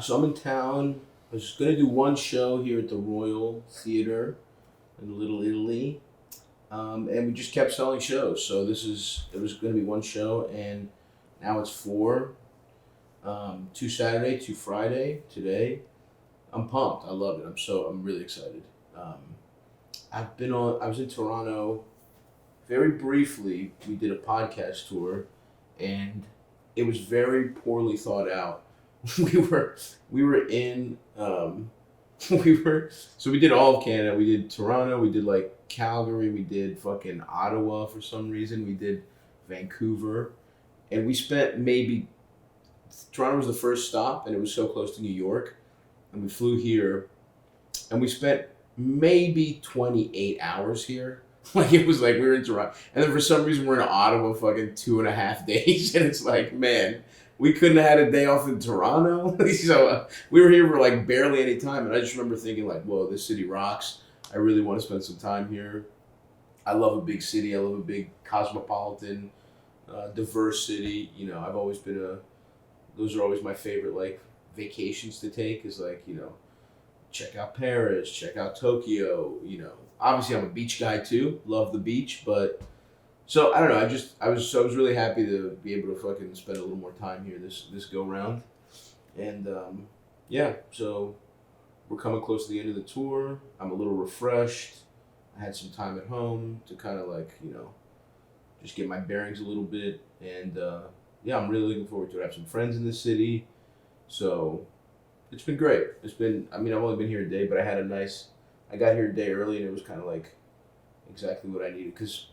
So I'm in town. I was gonna do one show here at the Royal Theater in Little Italy, and we just kept selling shows. So it was gonna be one show, and now it's four. Two Saturday, two Friday. Today, I'm pumped. I love it. I'm really excited. Um, I was in Toronto very briefly. We did a podcast tour, and it was very poorly thought out. we were we were in we were so we did all of Canada. We did Toronto. We did like Calgary. We did fucking Ottawa for some reason. We did Vancouver, and we spent maybe Toronto was the first stop, and it was so close to New York, and we flew here, and we spent maybe 28 hours here. Like it was like we were in Toronto, and then for some reason we're in Ottawa fucking 2.5 days, and it's like, man, we couldn't have had a day off in Toronto. So we were here for like barely any time, and I just remember thinking like, whoa, this city rocks. I really want to spend some time here. I love a big city. I love a big cosmopolitan, diverse city. I've always been those are always my favorite like vacations to take. Is like check out Paris, check out Tokyo. Obviously I'm a beach guy too. Love the beach, but so I don't know. I was really happy to be able to fucking spend a little more time here this go round, and yeah. So we're coming close to the end of the tour. I'm a little refreshed. I had some time at home to kind of like just get my bearings a little bit, and yeah, I'm really looking forward to it. I have some friends in the city, so it's been great. I've only been here a day, but I got here a day early, and it was kind of like exactly what I needed. Because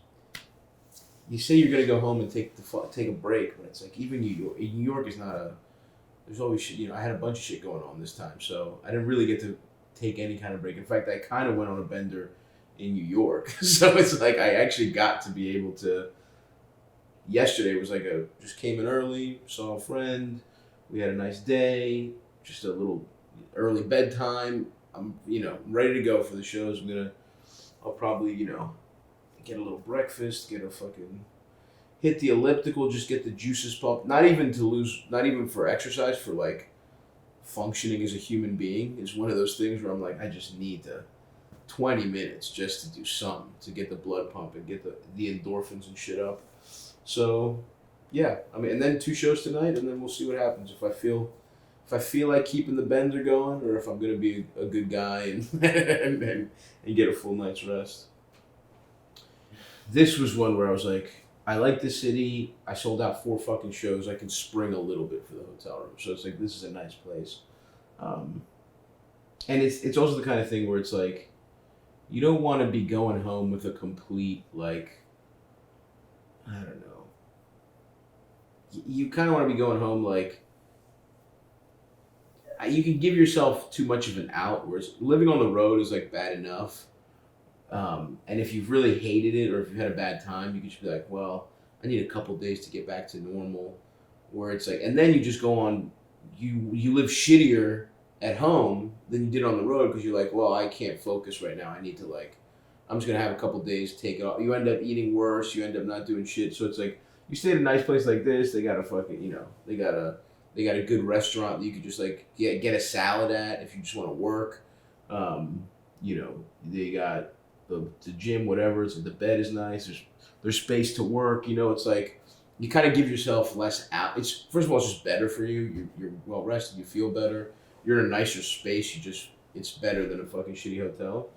you say you're gonna go home and take a break, but it's like even New York is not a. There's always shit. I had a bunch of shit going on this time, so I didn't really get to take any kind of break. In fact, I kind of went on a bender in New York, so it's like I actually got to be able to. Yesterday was like just came in early, saw a friend, we had a nice day, just a little early bedtime. I'm ready to go for the shows. I'll probably get a little breakfast, get a fucking hit the elliptical, just get the juices pumped. Not even for exercise, for like functioning as a human being is one of those things where I'm like I just need 20 minutes just to do something to get the blood pumping, get the endorphins and shit up. So, yeah, and then two shows tonight, and then we'll see what happens. If I feel like keeping the bender going, or if I'm gonna be a good guy and and get a full night's rest. This was one where I was like, I like the city. I sold out 4 fucking shows. I can spring a little bit for the hotel room, so it's like this is a nice place. Um, and it's also the kind of thing where it's like, you don't want to be going home with a complete like, I don't know. You kind of want to be going home like you can give yourself too much of an out, whereas living on the road is like bad enough. And if you've really hated it or if you've had a bad time, you can just be like, well, I need a couple days to get back to normal. Where it's like, and then you just go on, you live shittier at home than you did on the road because you're like, well, I can't focus right now. I need to like, I'm just gonna have a couple days to take it off. You end up eating worse. You end up not doing shit. So it's like you stay at a nice place like this. They got a fucking they got a good restaurant that you could just like get a salad at if you just want to work. They got the gym, whatever. So the bed is nice. There's space to work. It's like you kind of give yourself less out. It's first of all, it's just better for you. You're well rested. You feel better. You're in a nicer space. It's better than a fucking shitty hotel.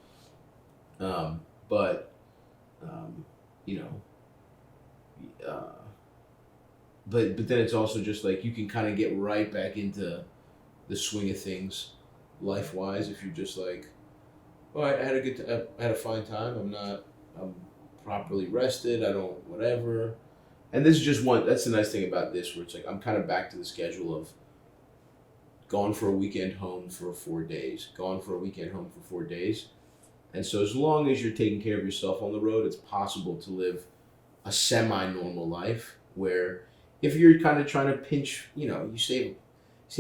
But you know, but then it's also just like you can kind of get right back into the swing of things, life wise. If you're just like, well, I had I had a fine time. I'm properly rested. I don't whatever. And this is just one. That's the nice thing about this, where it's like I'm kind of back to the schedule of gone for a weekend, home for 4 days. Gone for a weekend, home for 4 days. And so as long as you're taking care of yourself on the road, it's possible to live a semi-normal life where if you're kind of trying to pinch, you save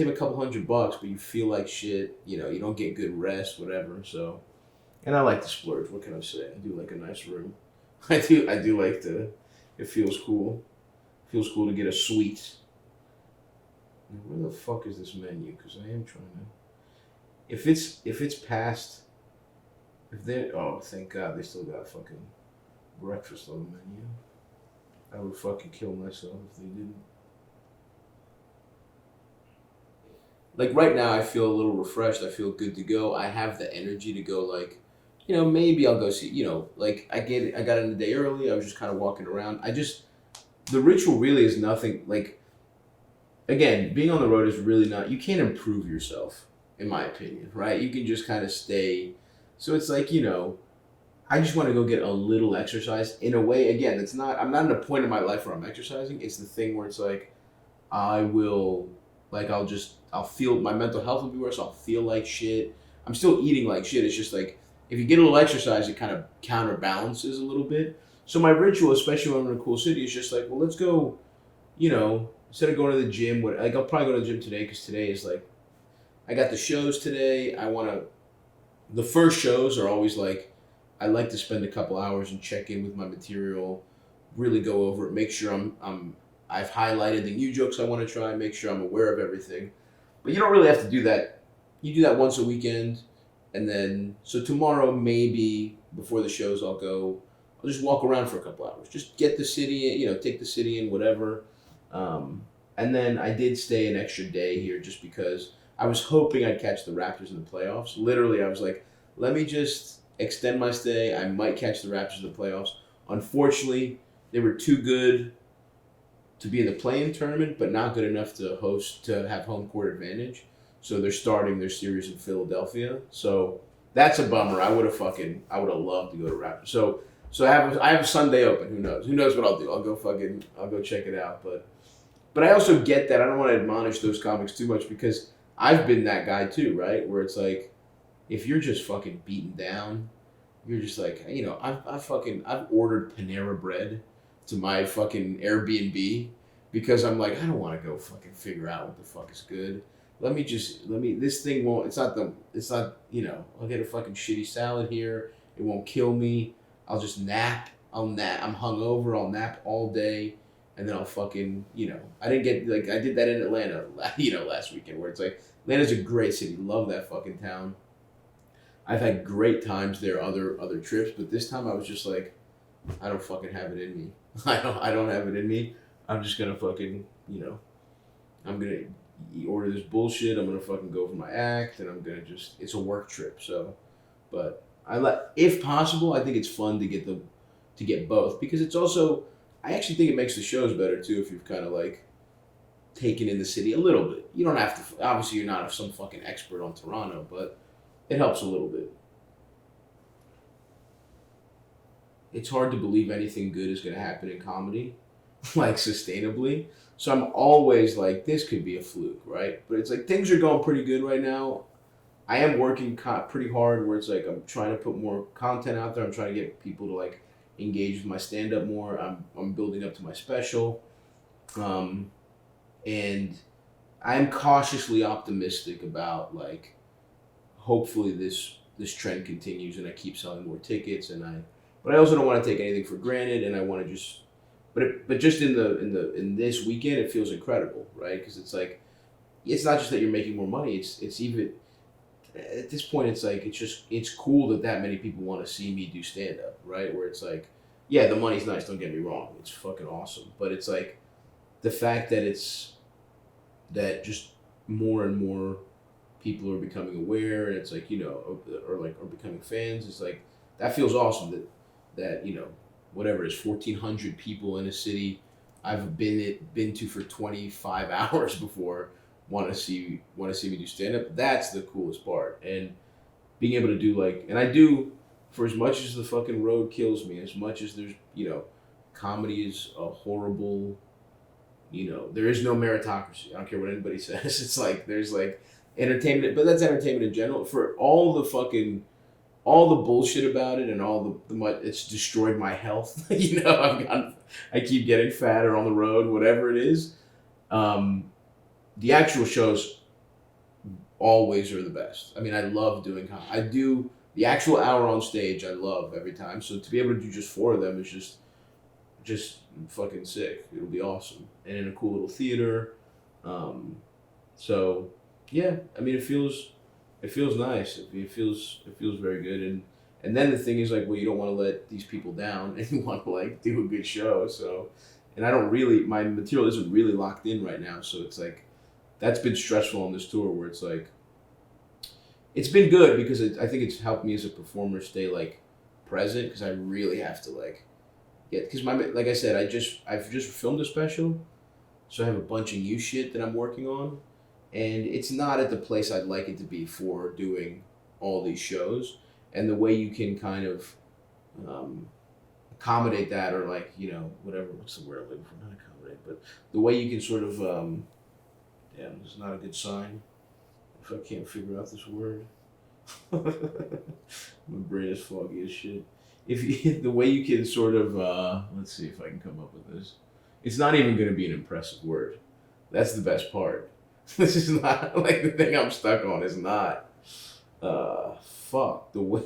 a couple $100, but you feel like shit, you don't get good rest, whatever. So, and I like to splurge. What can I say? I do like a nice room. I do like to, it feels cool. Feels cool to get a suite. Where the fuck is this menu? Because I am trying to. If it's past, if they oh thank God they still got fucking breakfast on the menu. I would fucking kill myself if they didn't. Like right now, I feel a little refreshed. I feel good to go. I have the energy to go. Like, maybe I'll go see. Like I got in the day early. I was just kind of walking around. The ritual really is nothing. Like again, being on the road is really not. You can't improve yourself, in my opinion. Right? You can just kind of stay. So it's like I just want to go get a little exercise. In a way, again, it's not. I'm not at a point in my life where I'm exercising. It's the thing where it's like I will. Like I'll feel my mental health will be worse. I'll feel like shit. I'm still eating like shit. It's just like if you get a little exercise, it kind of counterbalances a little bit. So my ritual, especially when I'm in a cool city, is just like, well, let's go. Instead of going to the gym, like I'll probably go to the gym today because today is like I got the shows today. I want to. The first shows are always like I like to spend a couple hours and check in with my material, really go over it, make sure I've highlighted the new jokes I want to try, make sure I'm aware of everything. But you don't really have to do that. You do that once a weekend, and then so tomorrow maybe before the shows I'll just walk around for a couple hours, just get the city, take the city in, whatever. And then I did stay an extra day here just because I was hoping I'd catch the Raptors in the playoffs. Literally, I was like, let me just extend my stay. I might catch the Raptors in the playoffs. Unfortunately, they were too good to be in the play-in tournament, but not good enough to have home court advantage. So they're starting their series in Philadelphia. So that's a bummer. I would have loved to go to Raptors. So I have a Sunday open. Who knows? Who knows what I'll do? I'll go check it out. But I also get that I don't want to admonish those comics too much because I've been that guy too, right? Where it's like if you're just fucking beaten down, you're just like I've ordered Panera bread to my fucking Airbnb because I'm like, I don't want to go fucking figure out what the fuck is good. This thing won't, I'll get a fucking shitty salad here. It won't kill me. I'll just nap. I'm hungover. I'll nap all day. And then I'll fucking, I didn't get, like, I did that in Atlanta, last weekend where it's like, Atlanta's a great city. Love that fucking town. I've had great times there, other trips, but this time I was just like, I don't fucking have it in me. I don't have it in me. I'm just gonna fucking, I'm gonna order this bullshit. I'm gonna fucking go for my act, and I'm gonna it's a work trip. So, but if possible, I think it's fun to get both because it's also, I actually think it makes the shows better too if you've kind of like taken in the city a little bit. You don't have to, obviously you're not some fucking expert on Toronto, but it helps a little bit. It's hard to believe anything good is going to happen in comedy, like sustainably. So I'm always like, this could be a fluke, right? But it's like things are going pretty good right now. I am working pretty hard where it's like I'm trying to put more content out there. I'm trying to get people to like engage with my stand-up more. I'm building up to my special. And I'm cautiously optimistic about like, hopefully this trend continues and I keep selling more tickets but I also don't want to take anything for granted, and I want to just, but just in this weekend, it feels incredible, right? Because it's like, it's not just that you're making more money. It's even at this point, it's like it's cool that many people want to see me do stand up, right? Where it's like, yeah, the money's nice. Don't get me wrong, it's fucking awesome, but it's like the fact that just more and more people are becoming aware, and it's like or becoming fans. It's like that feels awesome that whatever it is, 1,400 people in a city I've been to for 25 hours before want to see me do stand up. That's the coolest part, and being able to do and I do, for as much as the fucking road kills me, as much as there's comedy is a horrible, there is no meritocracy. I don't care what anybody says. It's like there's like entertainment, but that's entertainment in general. For all the bullshit about it and all it's destroyed my health. I keep getting fatter on the road, whatever it is. The actual shows always are the best. I mean, I love doing. I do the actual hour on stage. I love every time. So to be able to do just 4 of them is just fucking sick. It'll be awesome, and in a cool little theater. So yeah, I mean it feels nice. It feels very good. And then the thing is like, well, you don't want to let these people down, and you want to like do a good show. So, and I don't really, my material isn't really locked in right now. So it's like that's been stressful on this tour, where it's like it's been good because I think it's helped me as a performer stay like present, because I really have to like get, because my, like I said, I've just filmed a special, so I have a bunch of new shit that I'm working on, and it's not at the place I'd like it to be for doing all these shows. And the way you can kind of accommodate that, or like, you know, whatever, what's the word I'm looking for, not accommodate, but the way you can sort of damn, this is not a good sign if I can't figure out this word. My brain is foggy as shit. If you, the way you can sort of let's see if I can come up with this. It's not even going to be an impressive word. That's the best part. This is not like the thing I'm stuck on is not fuck the way.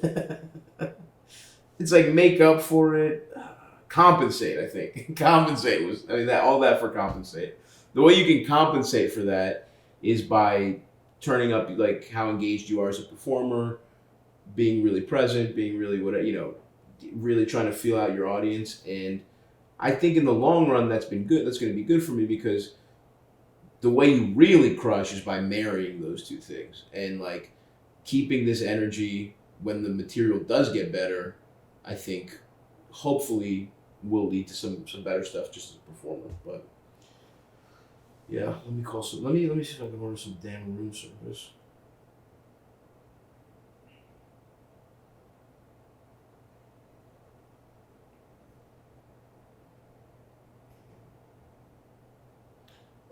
It's like make up for it, compensate. I think compensate was, I mean, that all that for compensate. The way you can compensate for that is by turning up like how engaged you are as a performer, being really present, being really whatever, you know, really trying to feel out your audience. And I think in the long run that's been good. That's going to be good for me, because the way you really crush is by marrying those two things and like keeping this energy when the material does get better. I think hopefully will lead to some better stuff just as a performer. But yeah, let me call some. Let me see if I can order some damn room service.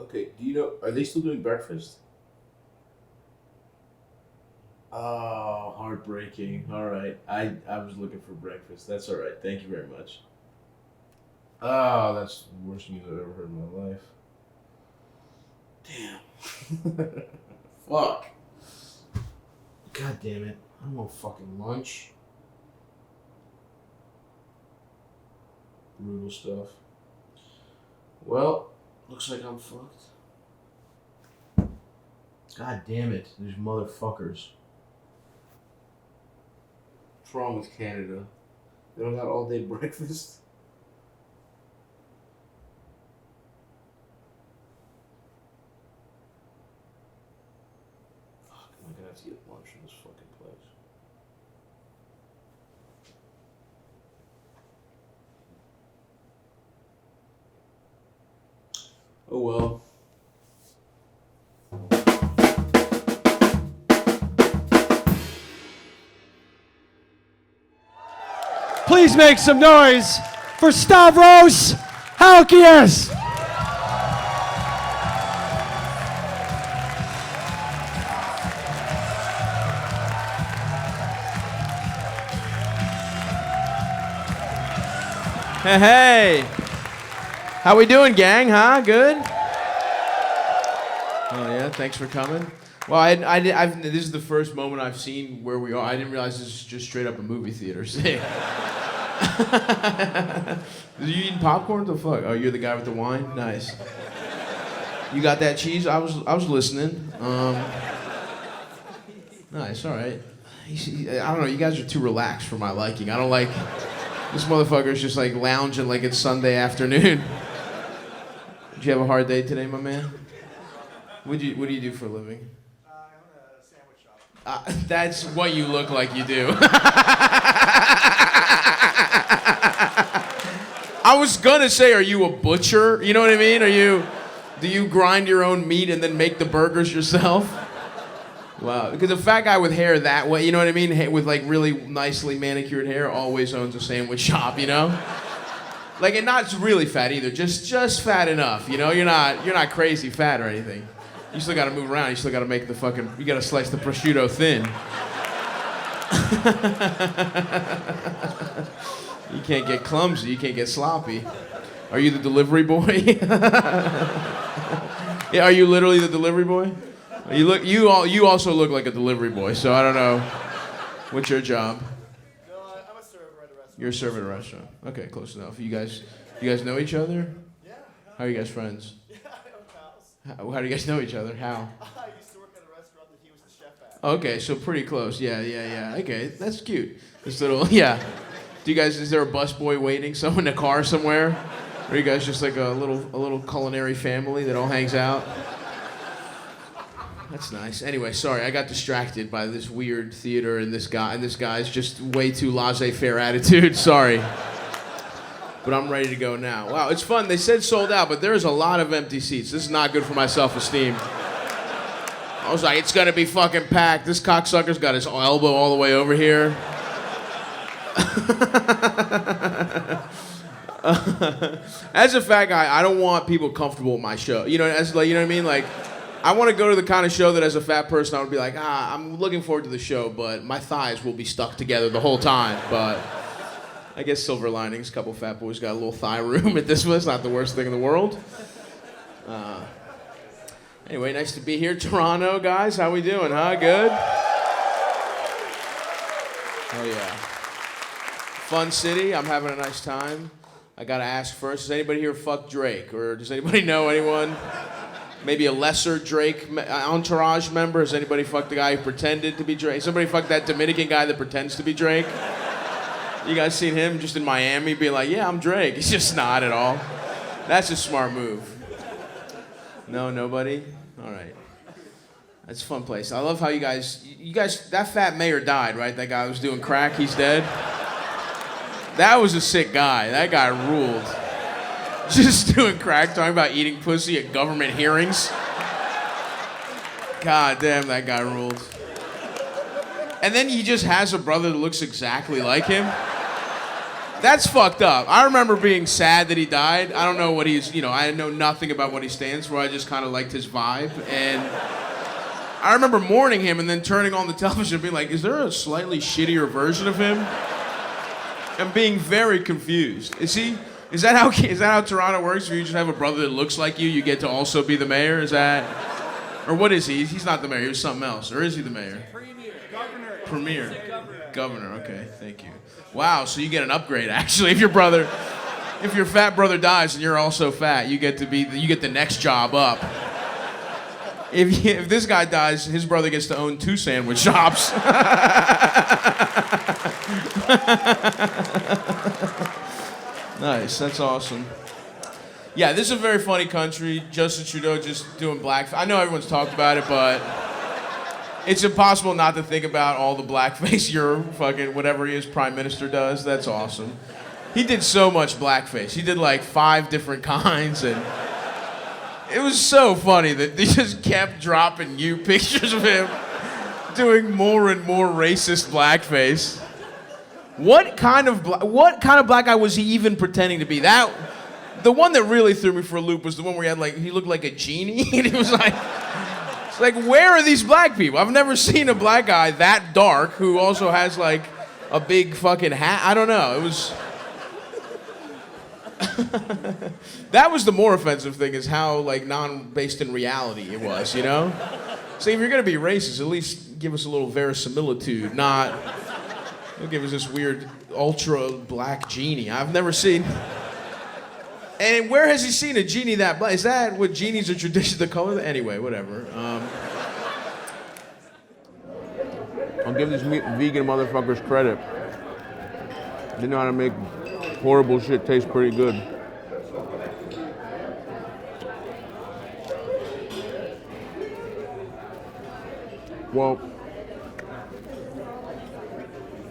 Okay, do you know? Are they still doing breakfast? Oh, heartbreaking. All right, I was looking for breakfast. That's all right. Thank you very much. Oh, that's the worst news I've ever heard in my life. Damn. Fuck. God damn it. I don't want fucking lunch. Brutal stuff. Well, looks like I'm fucked. God damn it. These motherfuckers. What's wrong with Canada? They don't got all day breakfast? Fuck, am I gonna have to get lunch from this fucking place? Oh well. Please make some noise for Stavros Halkias. Hey, hey. How we doing, gang, huh? Good? Oh, yeah, thanks for coming. Well, this is the first moment I've seen where we are. I didn't realize this is just straight up a movie theater. See? You eating popcorn? The fuck? Oh, you're the guy with the wine? Nice. You got that cheese? I was listening. Nice, all right. I don't know, you guys are too relaxed for my liking. I don't like, this motherfucker's just like lounging like it's Sunday afternoon. Did you have a hard day today, my man? What do you do for a living? I own a sandwich shop. That's what you look like you do. I was gonna say, are you a butcher? You know what I mean? Do you grind your own meat and then make the burgers yourself? Wow, because a fat guy with hair that way, you know what I mean? With like really nicely manicured hair always owns a sandwich shop, you know? Like, and not really fat either, just fat enough, you know? You're not crazy fat or anything. You still gotta move around, you still gotta make you gotta slice the prosciutto thin. You can't get clumsy, you can't get sloppy. Are you the delivery boy? Yeah, are you literally the delivery boy? You also look like a delivery boy, so I don't know. What's your job? No, I'm a server at a restaurant. You're a server at a restaurant. Okay, close enough. You guys know each other? Yeah. How are you guys friends? Yeah, I know pals. How do you guys know each other? How? I used to work at a restaurant that he was the chef at. Okay, so pretty close. Yeah. Okay, that's cute. This little, yeah. Is there a busboy waiting in a car somewhere? Or are you guys just like a little culinary family that all hangs out? That's nice. Anyway, sorry, I got distracted by this weird theater and this guy's just way too laissez-faire attitude. Sorry. But I'm ready to go now. Wow, it's fun. They said sold out, but there's a lot of empty seats. This is not good for my self-esteem. I was like, it's gonna be fucking packed. This cocksucker's got his elbow all the way over here. As a fat guy, I don't want people comfortable with my show. You know what I mean? Like, I want to go to the kind of show that as a fat person I would be like, I'm looking forward to the show, but my thighs will be stuck together the whole time. But I guess silver linings. A couple fat boys got a little thigh room at this one. It's not the worst thing in the world. Anyway, nice to be here, Toronto, guys. How we doing, huh? Good? Oh, yeah. Fun city. I'm having a nice time. I got to ask first, does anybody here fuck Drake? Or does anybody know anyone? Maybe a lesser Drake entourage member? Has anybody fucked the guy who pretended to be Drake? Somebody fucked that Dominican guy that pretends to be Drake? You guys seen him just in Miami being like, yeah, I'm Drake. He's just not at all. That's a smart move. No, nobody? All right. That's a fun place. I love how you guys, that fat mayor died, right? That guy who was doing crack, he's dead. That was a sick guy. That guy ruled. Just doing crack, talking about eating pussy at government hearings. God damn, that guy ruled. And then he just has a brother that looks exactly like him. That's fucked up. I remember being sad that he died. I don't know what I know nothing about what he stands for. I just kind of liked his vibe. And I remember mourning him and then turning on the television and being like, is there a slightly shittier version of him? And being very confused. Is that how Toronto works? If you just have a brother that looks like you get to also be the mayor? Is that, or what is he? He's not the mayor. He's something else. Or is he the mayor? Premier. Governor. Okay, thank you. Wow, so you get an upgrade actually. If your fat brother dies and you're also fat, you get the next job up. If this guy dies, his brother gets to own 2 sandwich shops. Nice, that's awesome. Yeah, this is a very funny country. Justin Trudeau just doing blackface. I know everyone's talked about it, but it's impossible not to think about all the blackface your fucking whatever he is prime minister does. That's awesome. He did so much blackface. He did like 5 different kinds, and it was so funny that they just kept dropping you pictures of him doing more and more racist blackface. What kind of black guy was he even pretending to be? The one that really threw me for a loop was the one where he looked like a genie, and he was like, it's like, where are these black people? I've never seen a black guy that dark who also has like a big fucking hat. I don't know. It was. That was the more offensive thing, is how like non-based in reality it was, you know? So if you're gonna be racist, at least give us a little verisimilitude, don't give us this weird ultra black genie. I've never seen. And where has he seen a genie that black? Is that what genies are tradition to color? Anyway, whatever. I'll give these vegan motherfuckers credit. They know how to make horrible shit taste pretty good. Well,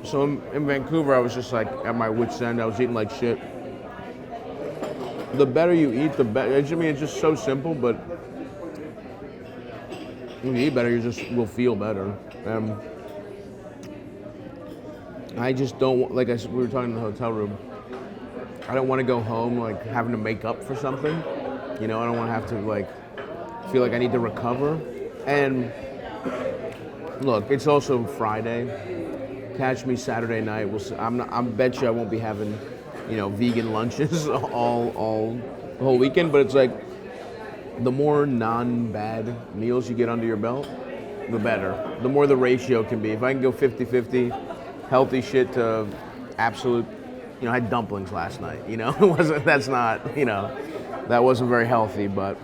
so in Vancouver, I was just like at my wit's end. I was eating like shit. The better you eat, the better. I mean, it's just so simple, but when you eat better, will feel better. I just don't, like we were talking in the hotel room, I don't want to go home like having to make up for something. You know, I don't want to have to like feel like I need to recover. And look, it's also Friday. Catch me Saturday night. I bet you I won't be having, vegan lunches all the whole weekend. But it's like the more non-bad meals you get under your belt, the better. The more the ratio can be. If I can go 50-50, healthy shit to absolute, I had dumplings last night. That wasn't very healthy, but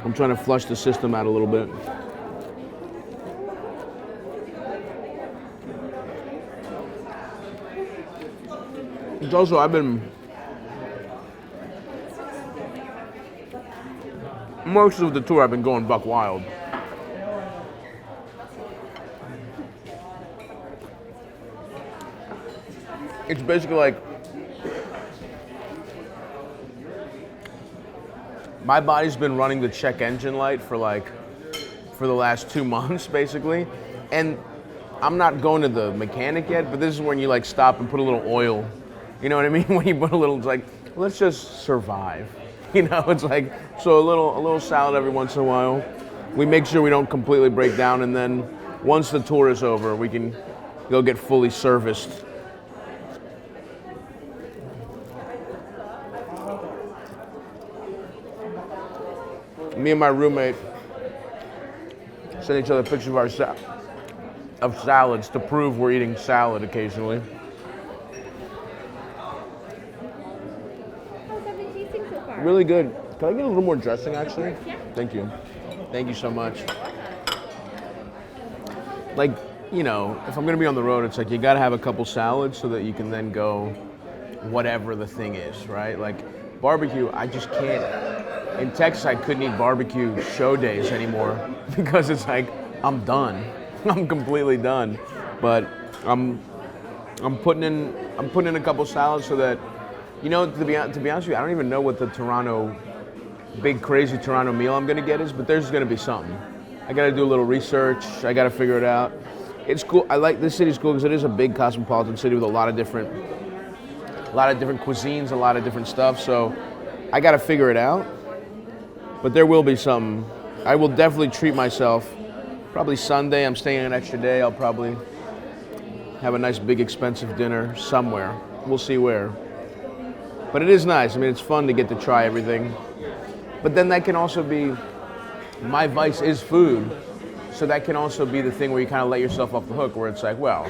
I'm trying to flush the system out a little bit. It's also, most of the tour I've been going buck wild. It's basically like, my body's been running the check engine light for the last 2 months, basically. And I'm not going to the mechanic yet, but this is when you like stop and put a little oil. You know what I mean? When you put a little, it's like, let's just survive. You know, it's like, so a little salad every once in a while. We make sure we don't completely break down, and then once the tour is over, we can go get fully serviced. Me and my roommate send each other pictures of salads to prove we're eating salad occasionally. How's that been tasting so far? Really good. Can I get a little more dressing, actually? Yeah. Thank you. Thank you so much. Like, you know, if I'm gonna be on the road, it's like you gotta have a couple salads so that you can then go whatever the thing is, right? Like barbecue, I just can't. In Texas, I couldn't eat barbecue show days anymore because it's like, I'm done. I'm completely done. But I'm putting in a couple salads so that, you know, to be honest with you, I don't even know what the big crazy Toronto meal I'm gonna get is, but there's gonna be something. I gotta do a little research. I gotta figure it out. It's cool. I like this city's cool because it is a big cosmopolitan city with a lot of different cuisines, a lot of different stuff. So I gotta figure it out. But there will be some. I will definitely treat myself. Probably Sunday, I'm staying an extra day. I'll probably have a nice big expensive dinner somewhere. We'll see where. But it is nice. I mean, it's fun to get to try everything. But then that can also be, my vice is food. So that can also be the thing where you kind of let yourself off the hook, where it's like, well,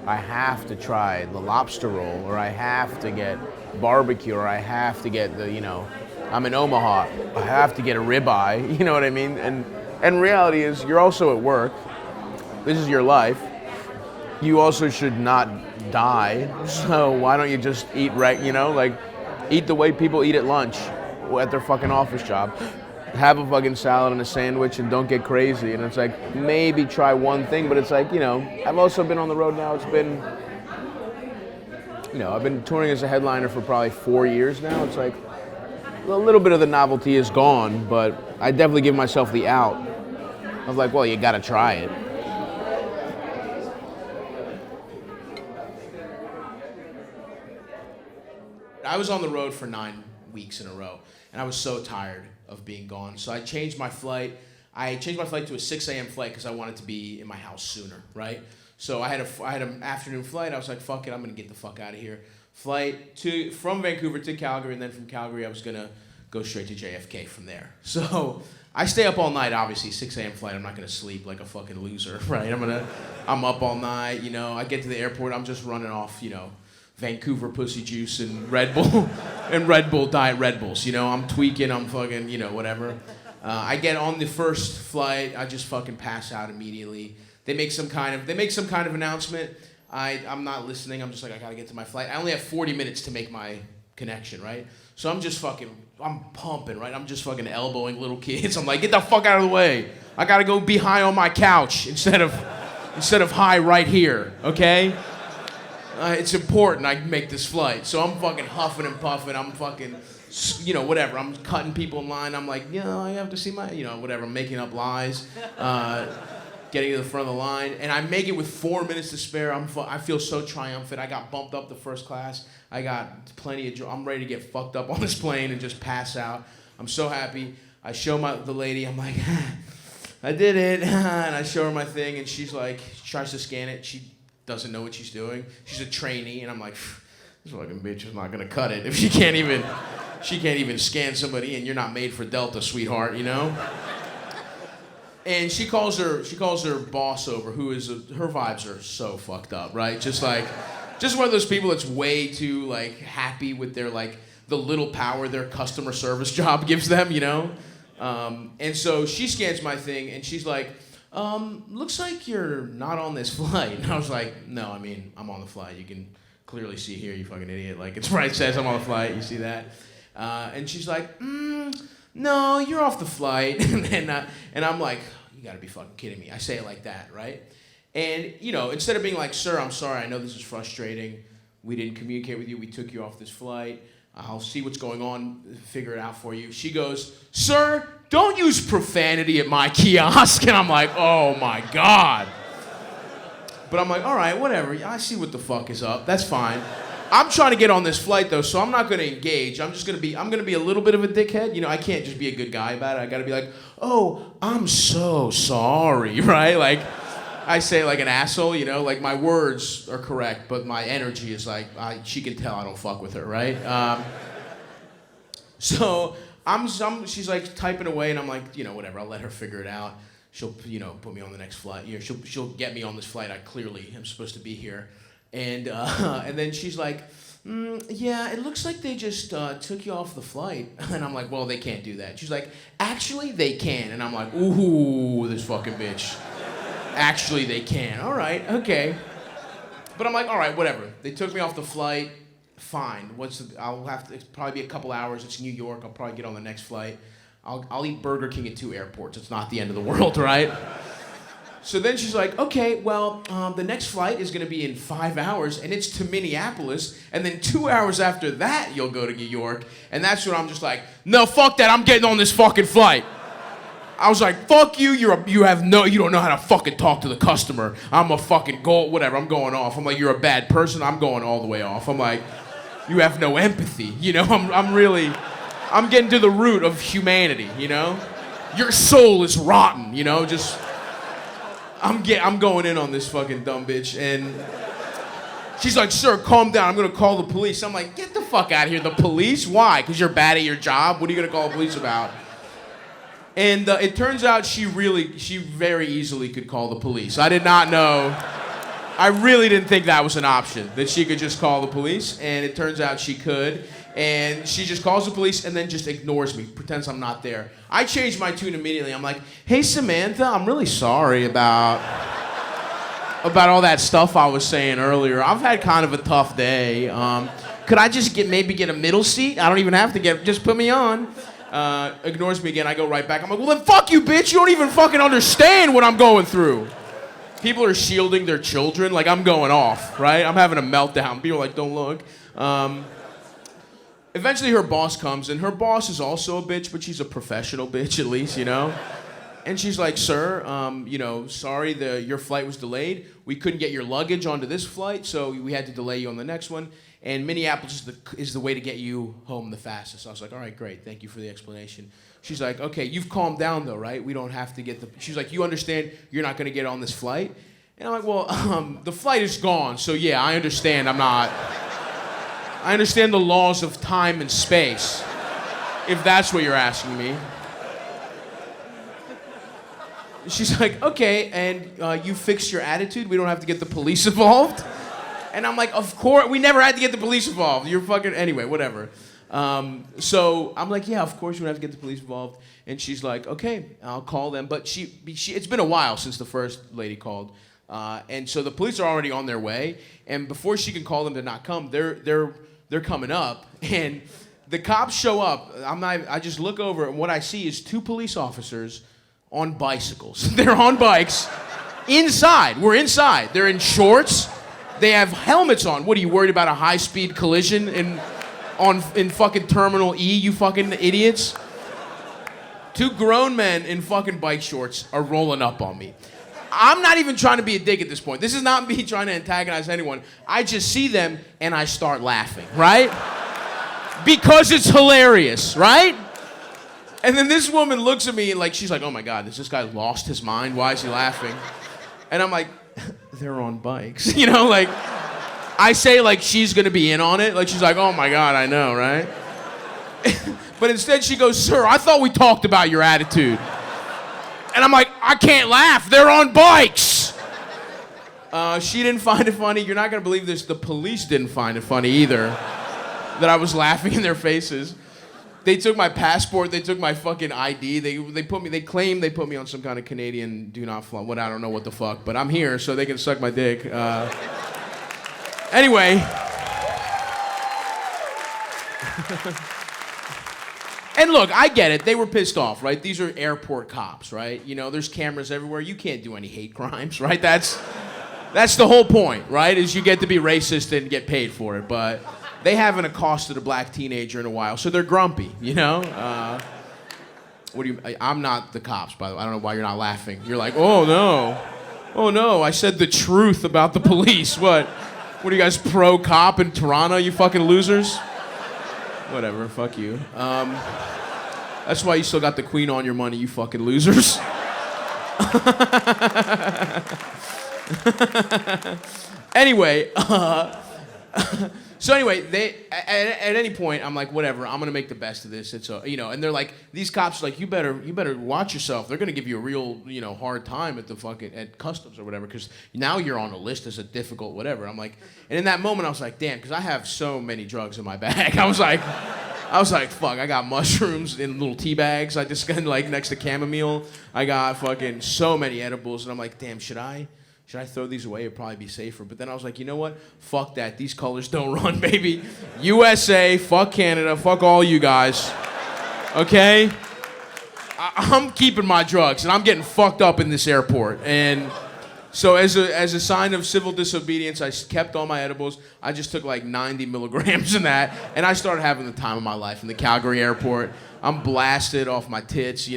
I have to try the lobster roll, or I have to get barbecue, or I have to get the, you know, I'm in Omaha, I have to get a ribeye, you know what I mean? And reality is, you're also at work. This is your life. You also should not die. So why don't you just eat eat the way people eat at lunch at their fucking office job. Have a fucking salad and a sandwich and don't get crazy. And it's like, maybe try one thing, but it's like, you know, I've also been on the road now. It's been, you know, I've been touring as a headliner for probably 4 years now. It's like, a little bit of the novelty is gone, but I definitely give myself the out of like, well, you gotta try it. I was on the road for 9 weeks in a row, and I was so tired of being gone. So I changed my flight. I changed my flight to a 6 a.m. flight because I wanted to be in my house sooner, right? So I had an afternoon flight. I was like, fuck it, I'm gonna get the fuck out of here. Flight from Vancouver to Calgary, and then from Calgary I was gonna go straight to JFK from there. So I stay up all night, obviously, 6 a.m. flight. I'm not gonna sleep like a fucking loser, right? I'm up all night, you know. I get to the airport, I'm just running off, you know, Vancouver pussy juice and Red Bull and Red Bull Diet Red Bulls, you know. I'm tweaking, I'm fucking, you know, whatever. I get on the first flight, I just fucking pass out immediately. They make some kind of announcement. I'm not listening. I'm just like, I gotta get to my flight. I only have 40 minutes to make my connection, right? So I'm pumping, right? I'm just fucking elbowing little kids. I'm like, get the fuck out of the way. I gotta go be high on my couch instead of high right here, okay? It's important I make this flight. So I'm fucking huffing and puffing. I'm fucking, you know, whatever. I'm cutting people in line. I'm like, you know, I have to see my, you know, whatever. I'm making up lies. Getting to the front of the line, and I make it with 4 minutes to spare. I feel so triumphant. I got bumped up to first class. I got plenty of I'm ready to get fucked up on this plane and just pass out. I'm so happy. I show the lady, I'm like, I did it, and I show her my thing, and she's like, she tries to scan it. She doesn't know what she's doing. She's a trainee, and I'm like, this fucking bitch is not gonna cut it if she can't even scan somebody, and you're not made for Delta, sweetheart, you know? And she calls her boss over, who is her vibes are so fucked up, right? Just one of those people that's way too like happy with their like the little power their customer service job gives them, you know. And so she scans my thing, and she's like, looks like you're not on this flight. And I was like, no, I mean, I'm on the flight. You can clearly see here, you fucking idiot. Like, it's right, it says I'm on the flight. You see that? And she's like, no, you're off the flight. And I'm like, you gotta be fucking kidding me. I say it like that, right? And, you know, instead of being like, sir, I'm sorry, I know this is frustrating. We didn't communicate with you. We took you off this flight. I'll see what's going on, figure it out for you. She goes, sir, don't use profanity at my kiosk. And I'm like, oh my God. But I'm like, all right, whatever. I see what the fuck is up. That's fine. I'm trying to get on this flight though, so I'm not gonna engage. I'm gonna be a little bit of a dickhead. You know, I can't just be a good guy about it. I gotta be like, oh, I'm so sorry, right? Like, I say like an asshole, you know, like my words are correct, but my energy is like, she can tell I don't fuck with her, right? So she's like typing away, and I'm like, you know, whatever, I'll let her figure it out. She'll, you know, put me on the next flight. You know, she'll get me on this flight. I clearly am supposed to be here. And then she's like, yeah, it looks like they just took you off the flight. And I'm like, well, they can't do that. She's like, actually, they can. And I'm like, ooh, this fucking bitch. Actually, they can. All right, okay. But I'm like, all right, whatever. They took me off the flight. Fine. It's probably be a couple hours. It's New York. I'll probably get on the next flight. I'll eat Burger King at 2 airports. It's not the end of the world, right? So then she's like, okay, well, the next flight is going to be in 5 hours, and it's to Minneapolis, and then 2 hours after that, you'll go to New York. And that's when I'm just like, no, fuck that. I'm getting on this fucking flight. I was like, fuck you, you don't know how to fucking talk to the customer. I'm a fucking whatever, I'm going off. I'm like, you're a bad person, I'm going all the way off. I'm like, you have no empathy, you know? I'm getting to the root of humanity, you know? Your soul is rotten, you know? Just, I'm going in on this fucking dumb bitch, and she's like, sir, calm down, I'm gonna call the police. I'm like, get the fuck out of here, the police? Why? Because you're bad at your job? What are you gonna call the police about? And it turns out she very easily could call the police. I did not know. I really didn't think that was an option, that she could just call the police, and it turns out she could. And she just calls the police and then just ignores me, pretends I'm not there. I changed my tune immediately. I'm like, hey, Samantha, I'm really sorry about all that stuff I was saying earlier. I've had kind of a tough day. Could I just maybe get a middle seat? I don't even have to just put me on. Ignores me again. I go right back. I'm like, well, then fuck you, bitch. You don't even fucking understand what I'm going through. People are shielding their children. Like, I'm going off, right? I'm having a meltdown. People are like, don't look. Eventually, her boss comes, and her boss is also a bitch, but she's a professional bitch, at least, you know? And she's like, sir, you know, sorry, your flight was delayed. We couldn't get your luggage onto this flight, so we had to delay you on the next one. And Minneapolis is the way to get you home the fastest. I was like, all right, great. Thank you for the explanation. She's like, okay, you've calmed down though, right? We don't have to get she's like, you understand you're not going to get on this flight? And I'm like, well, the flight is gone. So yeah, I understand I understand the laws of time and space, if that's what you're asking me. She's like, okay, and you fixed your attitude? We don't have to get the police involved? And I'm like, of course, we never had to get the police involved. You're fucking, anyway, whatever. So I'm like, yeah, of course we don't have to get the police involved. And she's like, okay, I'll call them. But it's been a while since the first lady called. And so the police are already on their way. And before she can call them to not come, they're coming up. And the cops show up. I just look over, and what I see is 2 police officers on bicycles. They're on bikes inside. We're inside. They're in shorts. They have helmets on. What, are you worried about a high-speed collision in fucking Terminal E, you fucking idiots? 2 grown men in fucking bike shorts are rolling up on me. I'm not even trying to be a dick at this point. This is not me trying to antagonize anyone. I just see them and I start laughing, right? Because it's hilarious, right? And then this woman looks at me like, she's like, oh my God, has this guy lost his mind? Why is he laughing? And I'm like, they're on bikes. You know, like, I say like she's gonna be in on it. Like, she's like, oh my God, I know, right? But instead she goes, sir, I thought we talked about your attitude. And I'm like, I can't laugh, they're on bikes. She didn't find it funny. You're not gonna believe this, the police didn't find it funny either, that I was laughing in their faces. They took my passport. They took my fucking ID. They claim they put me on some kind of Canadian do not fly. What I don't know what the fuck, but I'm here, so they can suck my dick. Anyway. And look, I get it. They were pissed off, right? These are airport cops, right? You know, there's cameras everywhere. You can't do any hate crimes, right? That's the whole point, right? Is you get to be racist and get paid for it. But they haven't accosted a black teenager in a while, so they're grumpy, you know? I'm not the cops, by the way. I don't know why you're not laughing. You're like, oh no, I said the truth about the police. What are you guys, pro-cop in Toronto, you fucking losers? Whatever, fuck you. That's why you still got the Queen on your money, you fucking losers. Anyway, so anyway, they at any point I'm like, whatever, I'm gonna make the best of this. It's and they're like, these cops are like, you better watch yourself. They're gonna give you a real hard time at customs or whatever, because now you're on a list as a difficult whatever. I'm like, and in that moment I was like, damn, because I have so many drugs in my bag. I was like, fuck, I got mushrooms in little tea bags. I just got like next to chamomile. I got fucking so many edibles, and I'm like, damn, should I throw these away? It'd probably be safer. But then I was like, you know what? Fuck that. These colors don't run, baby. USA, fuck Canada, fuck all you guys. Okay? I'm keeping my drugs, and I'm getting fucked up in this airport. And so as a sign of civil disobedience, I kept all my edibles. I just took like 90 milligrams in that, and I started having the time of my life in the Calgary airport. I'm blasted off my tits,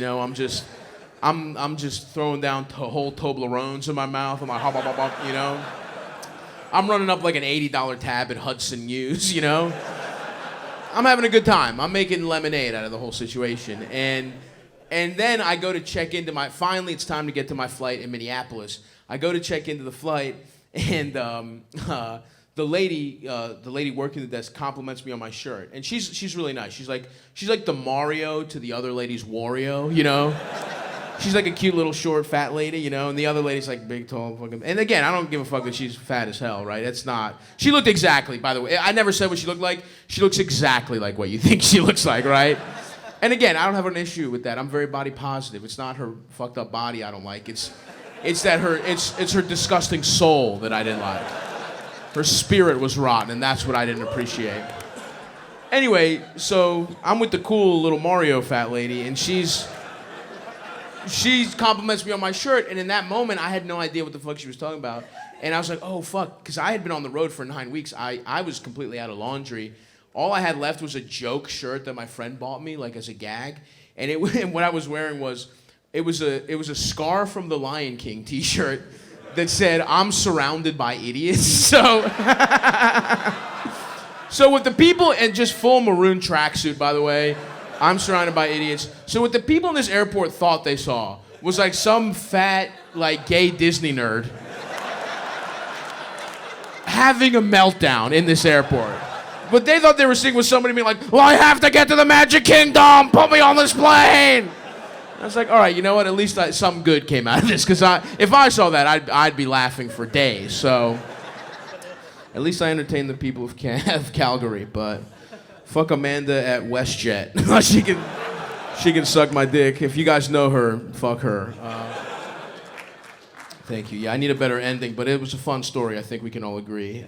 I'm just throwing down whole Toblerones in my mouth. I'm like, hop, hop, hop, hop, I'm running up like an $80 tab at Hudson News, I'm having a good time. I'm making lemonade out of the whole situation. And then I go to check into finally it's time to get to my flight in Minneapolis. I go to check into the flight, and the lady working the desk compliments me on my shirt. And she's really nice. She's like the Mario to the other lady's Wario, She's like a cute little short fat lady, and the other lady's like big, tall, fucking. And again, I don't give a fuck that she's fat as hell, right? It's not. She looked exactly, by the way. I never said what she looked like. She looks exactly like what you think she looks like, right? And again, I don't have an issue with that. I'm very body positive. It's not her fucked up body I don't like. It's her disgusting soul that I didn't like. Her spirit was rotten, and that's what I didn't appreciate. Anyway, so I'm with the cool little Mario fat lady, and she compliments me on my shirt, and in that moment, I had no idea what the fuck she was talking about. And I was like, oh, fuck, because I had been on the road for 9 weeks. I was completely out of laundry. All I had left was a joke shirt that my friend bought me, like as a gag. And what I was wearing was, it was a Scar from the Lion King t-shirt that said, I'm surrounded by idiots. So with the people, and just full maroon tracksuit, by the way, I'm surrounded by idiots. So what the people in this airport thought they saw was like some fat, like gay Disney nerd having a meltdown in this airport. But they thought they were seeing was somebody being like, well, I have to get to the Magic Kingdom, put me on this plane. I was like, all right, you know what, at least something good came out of this, because if I saw that, I'd be laughing for days. So at least I entertained the people of Calgary, but fuck Amanda at WestJet. she can suck my dick. If you guys know her, fuck her. Thank you. Yeah, I need a better ending, but it was a fun story. I think we can all agree.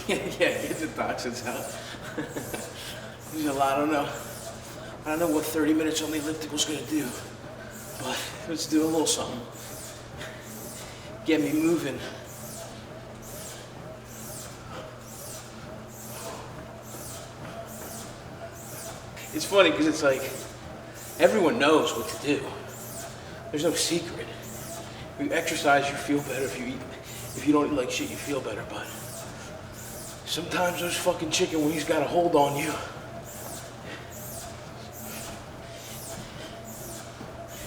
Get the toxins out. There's a lot. I don't know what 30 minutes on the elliptical's gonna do, but let's do a little something. Get me moving. It's funny because it's like everyone knows what to do. There's no secret. If you exercise, you feel better. If you don't eat like shit, you feel better. But sometimes those fucking chicken wings got a hold on you.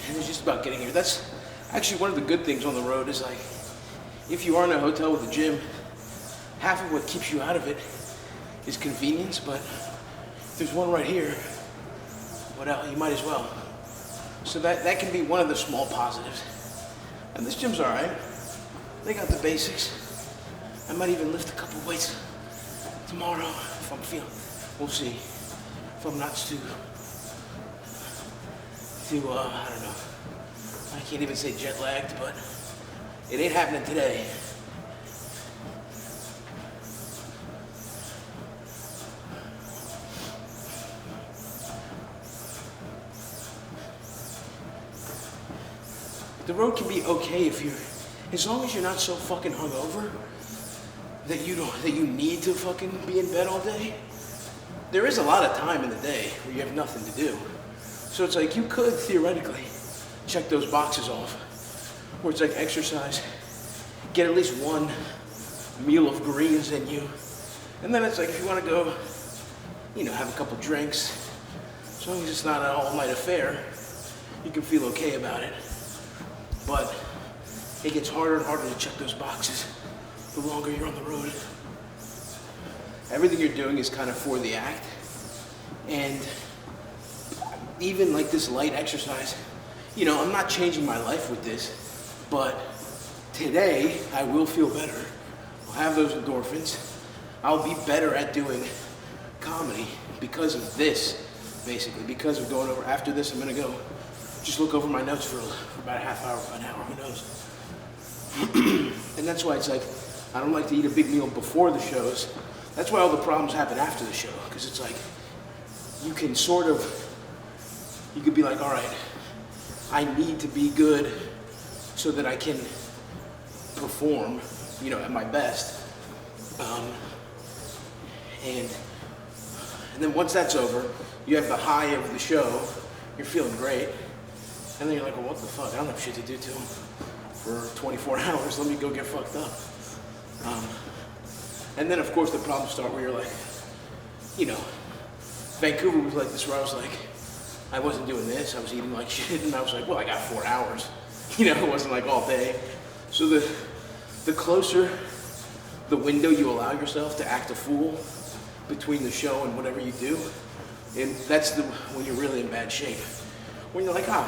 And it's just about getting here. That's actually one of the good things on the road is like, if you are in a hotel with a gym, half of what keeps you out of it is convenience, but if there's one right here, what else? You might as well. So that can be one of the small positives. And this gym's all right. They got the basics. I might even lift a couple weights tomorrow, if I'm feeling, we'll see. If I'm not too, I don't know. I can't even say jet lagged, but it ain't happening today. The road can be okay if you're, as long as you're not so fucking hungover that you need to fucking be in bed all day. There is a lot of time in the day where you have nothing to do. So it's like you could theoretically check those boxes off. Where it's like exercise, get at least one meal of greens in you. And then it's like if you want to go, have a couple drinks, as long as it's not an all-night affair, you can feel okay about it. But it gets harder and harder to check those boxes the longer you're on the road. Everything you're doing is kind of for the act. And even like this light exercise, I'm not changing my life with this, but today I will feel better. I'll have those endorphins. I'll be better at doing comedy because of this, basically, because of going over. After this, I'm gonna go just look over my notes for about a half hour, an hour, who knows. And that's why it's like, I don't like to eat a big meal before the shows. That's why all the problems happen after the show, because it's like, you could be like, all right, I need to be good so that I can perform, at my best. And then once that's over, you have the high of the show, you're feeling great. And then you're like, well, what the fuck? I don't have shit to do to him for 24 hours. Let me go get fucked up. And then, of course, the problems start where you're like, Vancouver was like this where I was like, I wasn't doing this. I was eating like shit. And I was like, well, I got 4 hours. It wasn't like all day. So the closer the window you allow yourself to act a fool between the show and whatever you do, and that's when you're really in bad shape. When you're like, I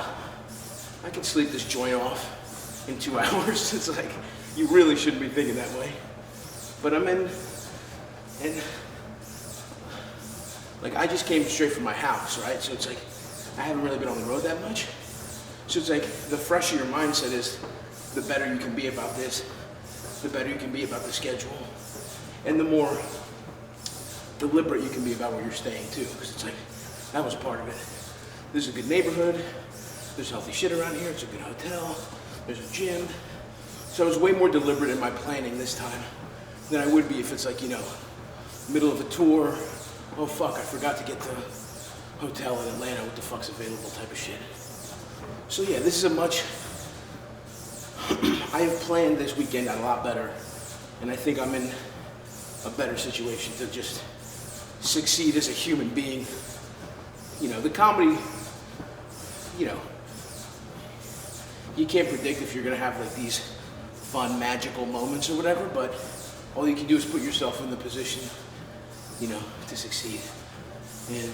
can sleep this joint off in 2 hours. It's like, you really shouldn't be thinking that way. But I'm in, and like I just came straight from my house, right? So it's like, I haven't really been on the road that much. So it's like, the fresher your mindset is, the better you can be about this, the better you can be about the schedule, and the more deliberate you can be about where you're staying too. Because it's like, that was part of it. This is a good neighborhood. There's healthy shit around here. It's a good hotel. There's a gym. So I was way more deliberate in my planning this time than I would be if it's like, middle of a tour. Oh fuck, I forgot to get the hotel in Atlanta. What the fuck's available type of shit. So yeah, this is I have planned this weekend a lot better. And I think I'm in a better situation to just succeed as a human being. The comedy, you can't predict if you're gonna have like these fun, magical moments or whatever, but all you can do is put yourself in the position, to succeed. And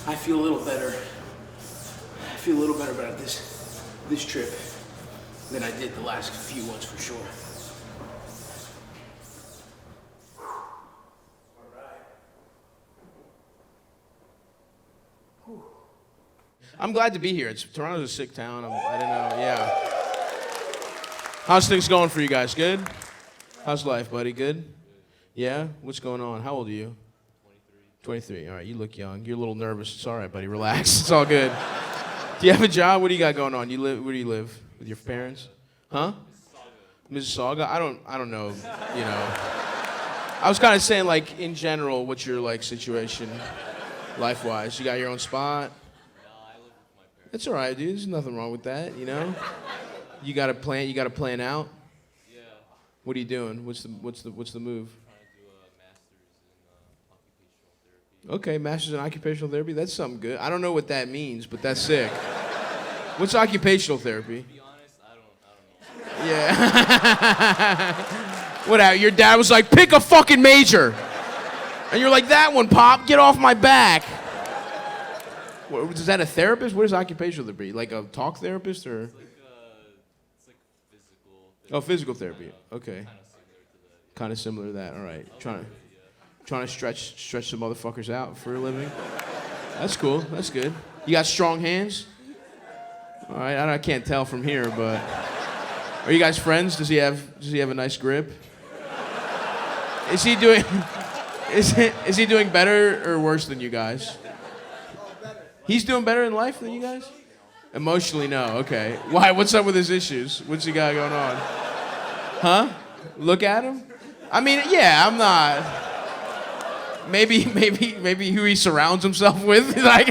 I feel a little better. I feel a little better about this trip than I did the last few ones for sure. I'm glad to be here. Toronto's a sick town. I don't know. Yeah. How's things going for you guys? Good? How's life, buddy? Good? Yeah? What's going on? How old are you? 23. All right, you look young. You're a little nervous. It's all right, buddy. Relax. It's all good. Do you have a job? What do you got going on? Where do you live? With your parents? Huh? Mississauga? I don't know, I was kind of saying, like, in general, what's your, like, situation life-wise? You got your own spot? That's all right, dude. There's nothing wrong with that, You got a plan out? Yeah. What are you doing? What's the move? Trying to do a master's in occupational therapy. Okay, master's in occupational therapy. That's something good. I don't know what that means, but that's sick. What's occupational therapy? To be honest, I don't know. Yeah. What? Your dad was like, pick a fucking major, and you're like, that one, Pop. Get off my back. Is that a therapist? What is occupational therapy? Like a talk therapist or? It's like physical. Oh, physical therapy. Okay. Kind of similar to that. Kind of similar to that. All right. Trying to stretch some motherfuckers out for a living. That's cool. That's good. You got strong hands? All right, I can't tell from here, but are you guys friends? Does he have a nice grip? Is he doing is he doing better or worse than you guys? He's doing better in life than you guys? Emotionally, no. Okay. Why? What's up with his issues? What's he got going on? Huh? Look at him? I mean, yeah, I'm not. Maybe who he surrounds himself with. Like,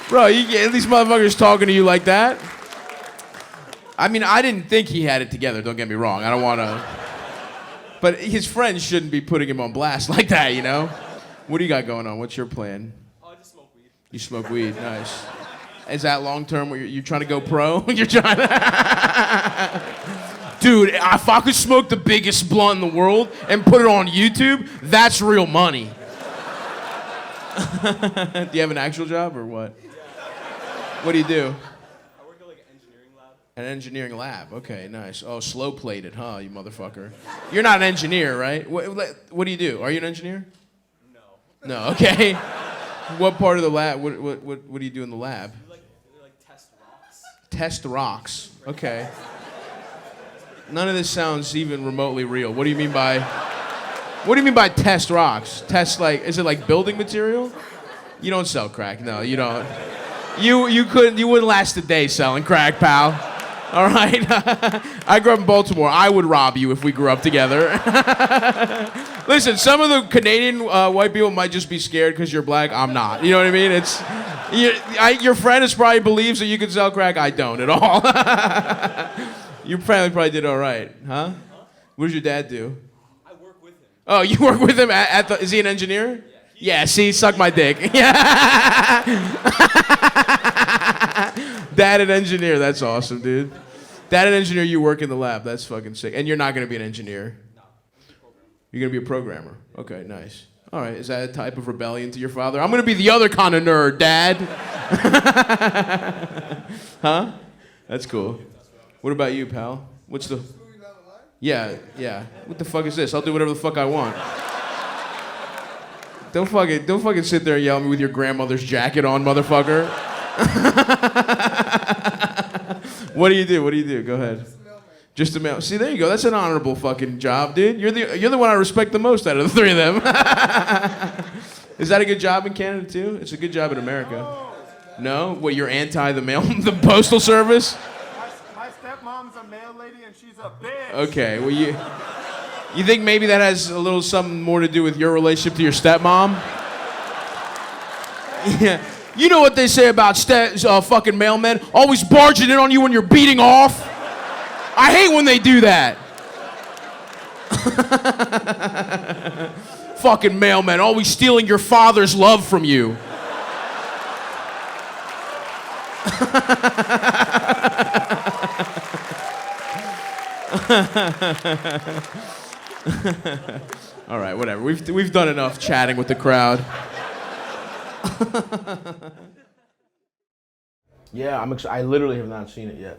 bro, you get these motherfuckers talking to you like that. I mean, I didn't think he had it together. Don't get me wrong. I don't want to. But his friends shouldn't be putting him on blast like that, you know? What do you got going on? What's your plan? Oh, I just smoke weed. You smoke weed, nice. Is that long term where you're trying to go pro? You're trying to... Dude, if I could smoke the biggest blunt in the world and put it on YouTube, that's real money. Do you have an actual job or what? What do you do? I work at like an engineering lab. An engineering lab. Okay, nice. Oh, slow plated, huh, you motherfucker? You're not an engineer, right? What do you do? Are you an engineer? No. No. Okay. What part of the lab? What do you do in the lab? They like test rocks. Test rocks. Okay. None of this sounds even remotely real. What do you mean by test rocks? Test is it like building material? You don't sell crack. No, you don't. You wouldn't last a day selling crack, pal. All right. I grew up in Baltimore. I would rob you if we grew up together. Listen, some of the Canadian white people might just be scared because you're black. I'm not. You know what I mean? Your friend probably believes that you can sell crack. I don't at all. Your family probably did all right, huh? What does your dad do? I work with him. Oh, you work with him at the... Is he an engineer? Yeah, see, suck my dick. Dad an engineer, that's awesome, dude. Dad an engineer, you work in the lab, that's fucking sick. And you're not gonna be an engineer? No. You're gonna be a programmer. Okay, nice. All right, is that a type of rebellion to your father? I'm gonna be the other kind of nerd, Dad. Huh? That's cool. What about you, pal? What's the... Yeah. What the fuck is this? I'll do whatever the fuck I want. Don't fucking sit there and yell at me with your grandmother's jacket on, motherfucker. What do you do? Go ahead. Just a mail. See, there you go. That's an honorable fucking job, dude. You're the one I respect the most out of the three of them. Is that a good job in Canada too? It's a good job in America. No? What, you're anti the postal service? My stepmom's a mail lady and she's a bitch. Okay, well you think maybe that has a little something more to do with your relationship to your stepmom? Yeah. You know what they say about fucking mailmen? Always barging in on you when you're beating off. I hate when they do that. Fucking mailmen, always stealing your father's love from you. All right, whatever. We've done enough chatting with the crowd. Yeah, I literally have not seen it yet.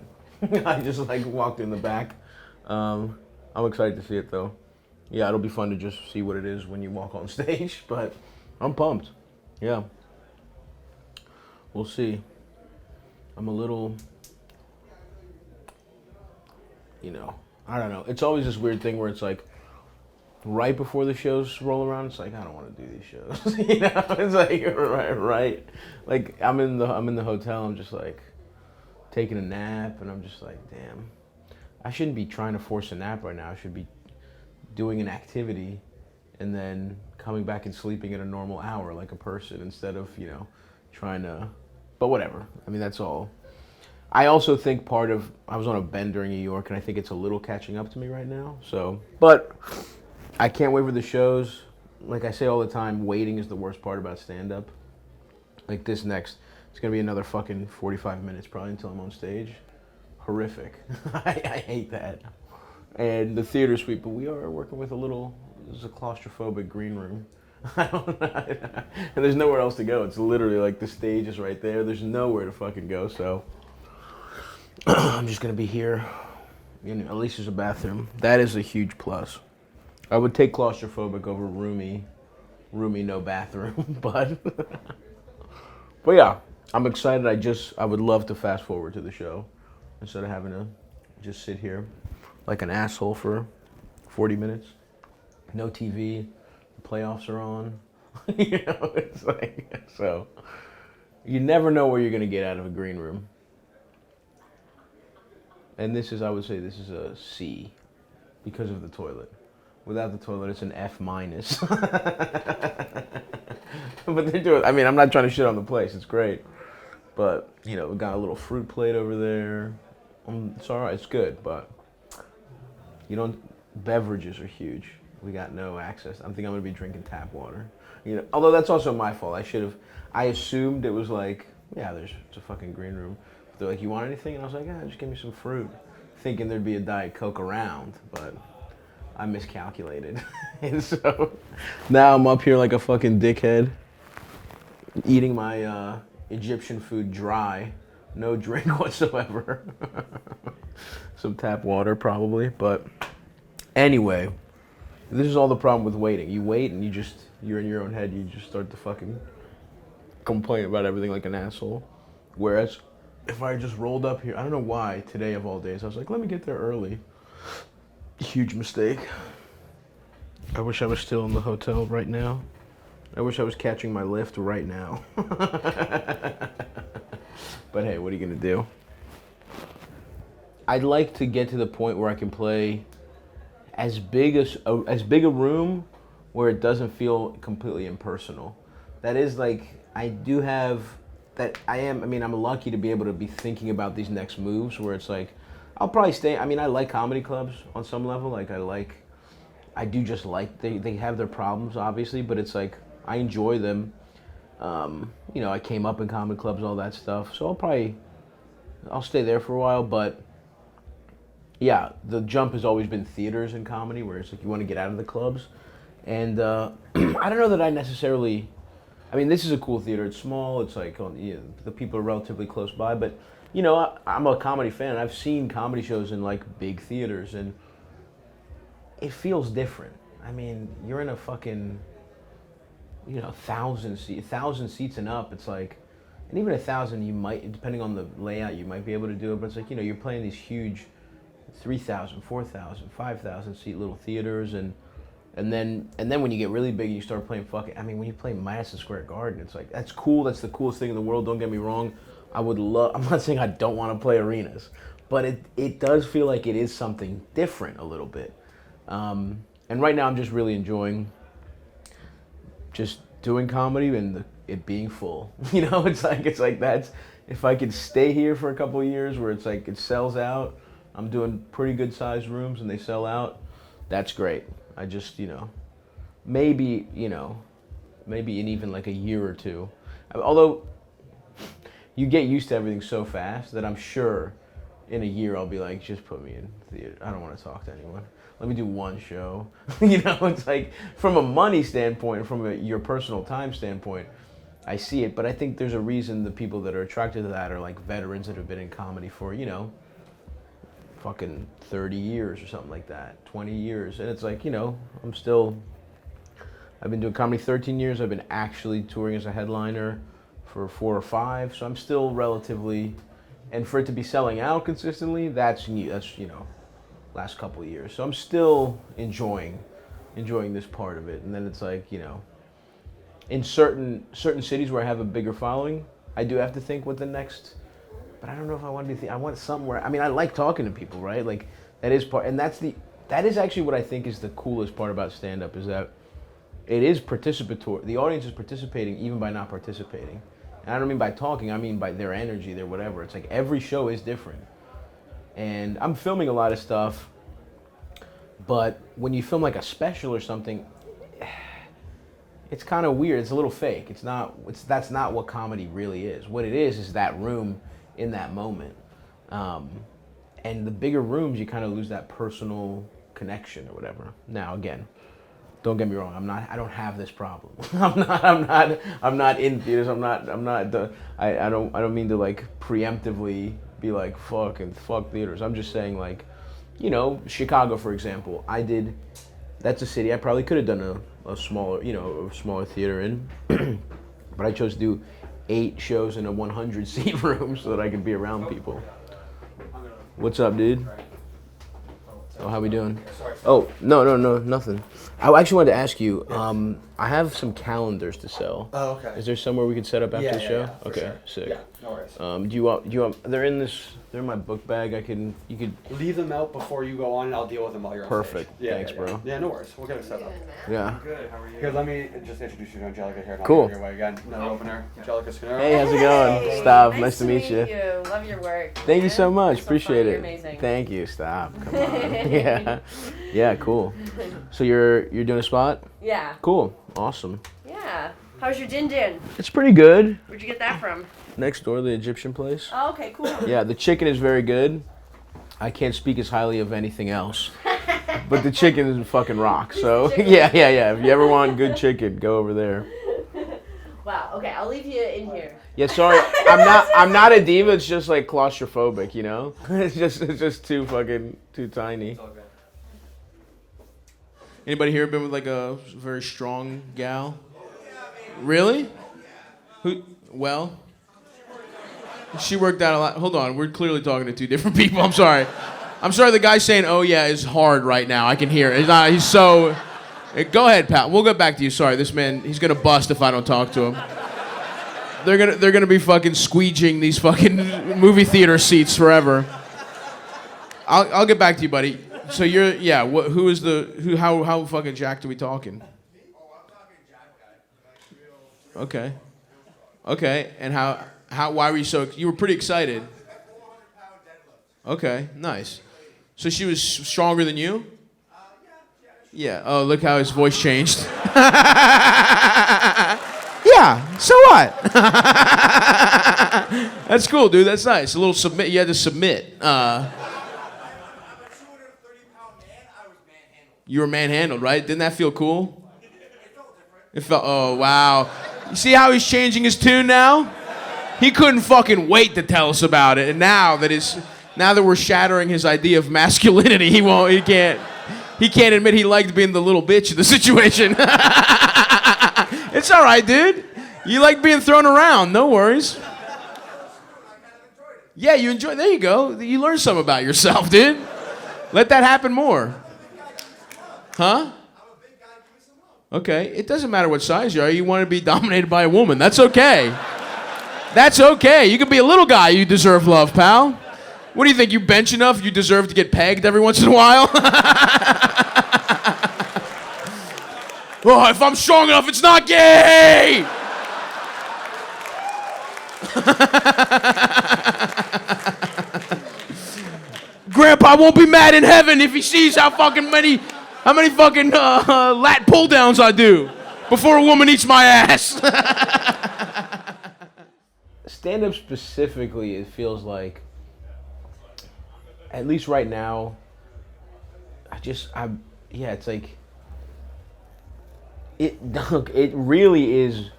I just walked in the back. I'm excited to see it though. Yeah, it'll be fun to just see what it is when you walk on stage, but I'm pumped. Yeah. We'll see. I'm a little, I don't know. It's always this weird thing where it's like, right before the shows roll around, it's like, I don't want to do these shows. It's like, right. Like, I'm in the hotel, I'm just like, taking a nap, and I'm just like, damn. I shouldn't be trying to force a nap right now. I should be doing an activity and then coming back and sleeping at a normal hour like a person instead of, trying to, but whatever. I mean, that's all. I also think I was on a bender in New York, and I think it's a little catching up to me right now. So, but I can't wait for the shows. Like I say all the time, waiting is the worst part about stand-up. Like this next, it's gonna be another fucking 45 minutes probably until I'm on stage. Horrific. I hate that. And the theater suite, but we are working with there's a claustrophobic green room. And there's nowhere else to go. It's literally like the stage is right there. There's nowhere to fucking go, so I'm just gonna be here. At least there's a bathroom. That is a huge plus. I would take claustrophobic over roomy, no bathroom, but yeah, I'm excited. I would love to fast forward to the show instead of having to just sit here like an asshole for 40 minutes. No TV, the playoffs are on. It's like, so you never know where you're gonna get out of a green room. And I would say this is a C because of the toilet. Without the toilet, it's an F minus. But they're doing. I mean, I'm not trying to shit on the place. It's great, but we got a little fruit plate over there. It's all right. It's good, but beverages are huge. We got no access. I'm gonna be drinking tap water. Although that's also my fault. I assumed it was like, yeah, it's a fucking green room. They're like, you want anything? And I was like, yeah, just give me some fruit. Thinking there'd be a Diet Coke around, but I miscalculated. And so now I'm up here like a fucking dickhead, eating my Egyptian food dry, no drink whatsoever. Some tap water probably, but anyway, this is all the problem with waiting. You wait and you're in your own head, you just start to fucking complain about everything like an asshole. Whereas if I just rolled up here, I don't know why today of all days, I was like, let me get there early. Huge mistake. I wish I was still in the hotel right now. I wish I was catching my lift right now. But hey, what are you gonna do? I'd like to get to the point where I can play as big a room where it doesn't feel completely impersonal. That is like, I'm lucky to be able to be thinking about these next moves where it's like, I'll probably stay. I mean, I like comedy clubs on some level. Like, they have their problems, obviously, but it's like, I enjoy them. I came up in comedy clubs, all that stuff. So I'll stay there for a while, but yeah, the jump has always been theaters and comedy, where it's like you want to get out of the clubs. And I don't know that I necessarily, this is a cool theater. It's small. It's like, the people are relatively close by, but I'm a comedy fan. I've seen comedy shows in like big theaters, and it feels different. I mean, you're in a fucking, 1,000 seats and up. It's like, and even 1,000, you might, depending on the layout, you might be able to do it. But it's like, you're playing these huge 3,000, 4,000, 5,000 seat little theaters, and then when you get really big and you start playing when you play Madison Square Garden, it's like, that's cool. That's the coolest thing in the world. Don't get me wrong. I'm not saying I don't want to play arenas, but it does feel like it is something different a little bit. And right now I'm just really enjoying just doing comedy and it being full. It's like that's, if I could stay here for a couple of years where it's like it sells out, I'm doing pretty good sized rooms and they sell out, that's great. I just, maybe in even like a year or two, although you get used to everything so fast that I'm sure in a year I'll be like, just put me in theater. I don't want to talk to anyone. Let me do one show. It's like, from a money standpoint, from your personal time standpoint, I see it. But I think there's a reason the people that are attracted to that are like veterans that have been in comedy for, fucking 30 years or something like that, 20 years. And it's like, I've been doing comedy 13 years. I've been actually touring as a headliner for 4 or 5. So I'm still relatively, and for it to be selling out consistently, that's new. That's, last couple of years. So I'm still enjoying this part of it. And then it's like, in certain cities where I have a bigger following, I do have to think what the next, but I don't know if I want to do, I want somewhere, I like talking to people, right? Like, that is part, and that is actually what I think is the coolest part about stand-up, is that it is participatory. The audience is participating even by not participating. And I don't mean by talking, I mean by their energy, their whatever. It's like every show is different. And I'm filming a lot of stuff, but when you film like a special or something, it's kind of weird. It's a little fake. That's not what comedy really is. What it is that room in that moment. And the bigger rooms, you kind of lose that personal connection or whatever. Now, again, don't get me wrong. I don't have this problem. I'm not in theaters. I don't mean to like preemptively be like fuck theaters. I'm just saying, like, Chicago, for example. I did that's a city I probably could have done a smaller, a smaller theater in. But I chose to do 8 shows in a 100 seat room so that I could be around people. What's up, dude? Oh, how we doing? Oh, no, nothing. I actually wanted to ask you, I have some calendars to sell. Oh, okay. Is there somewhere we could set up after the show? Yeah, for okay, sure. sick. Yeah, no worries. Do you want, they're in my book bag. You could. Leave them out before you go on, and I'll deal with them while you're on Perfect. stage. Yeah, Thanks, bro. Yeah, no worries. We'll get it set up. Yeah. Good, how are you? Here, let me just introduce you to Angelica here. And I'll Cool. give your way again. Another opener, Angelica Skinner. Hey, how's it going? Hey, Stav, nice to meet you. Love your work. Thank you so much. You're so Appreciate funny. it. You're amazing. Thank you, Stav. Come on. Yeah. Yeah, cool. So you're doing a spot? Yeah. Cool. Awesome. Yeah. How's your din din? It's pretty good. Where'd you get that from? Next door, the Egyptian place. Oh, okay, cool. Yeah, the chicken is very good. I can't speak as highly of anything else. But the chicken is fucking rock. So yeah. If you ever want good chicken, go over there. Wow. Okay, I'll leave you in here. Yeah, sorry. I'm not a diva, it's just like claustrophobic, you know? It's just too tiny. Anybody here been with like a very strong gal? Really? Who? Well, she worked out a lot. Hold on, we're clearly talking to 2 different people. I'm sorry. The guy saying "oh yeah" is hard right now. I can hear it. He's so. Go ahead, pal. We'll get back to you. Sorry, this man. He's gonna bust if I don't talk to him. They're gonna be fucking squeegeeing these fucking movie theater seats forever. I'll get back to you, buddy. So you're how fucking jacked are we talking? Okay. Okay, and why were you you were pretty excited? Okay, nice. So she was stronger than you? Yeah. Oh, look how his voice changed. Yeah, so what? That's cool, dude. That's nice. A little submit. You had to submit. You were manhandled, right? Didn't that feel cool? It felt. Oh wow. You see how he's changing his tune now? He couldn't fucking wait to tell us about it, and now that we're shattering his idea of masculinity, he can't admit he liked being the little bitch in the situation. It's all right, dude. You like being thrown around. No worries. Yeah, you enjoy. There you go. You learned something about yourself, dude. Let that happen more. Huh? Okay. It doesn't matter what size you are. You want to be dominated by a woman. That's okay. That's okay. You can be a little guy. You deserve love, pal. What do you think? You bench enough? You deserve to get pegged every once in a while? Oh, if I'm strong enough, it's not gay! Grandpa won't be mad in heaven if he sees how many fucking lat pull downs I do before a woman eats my ass. Stand-up specifically, it feels like, at least right now, it's like, it really is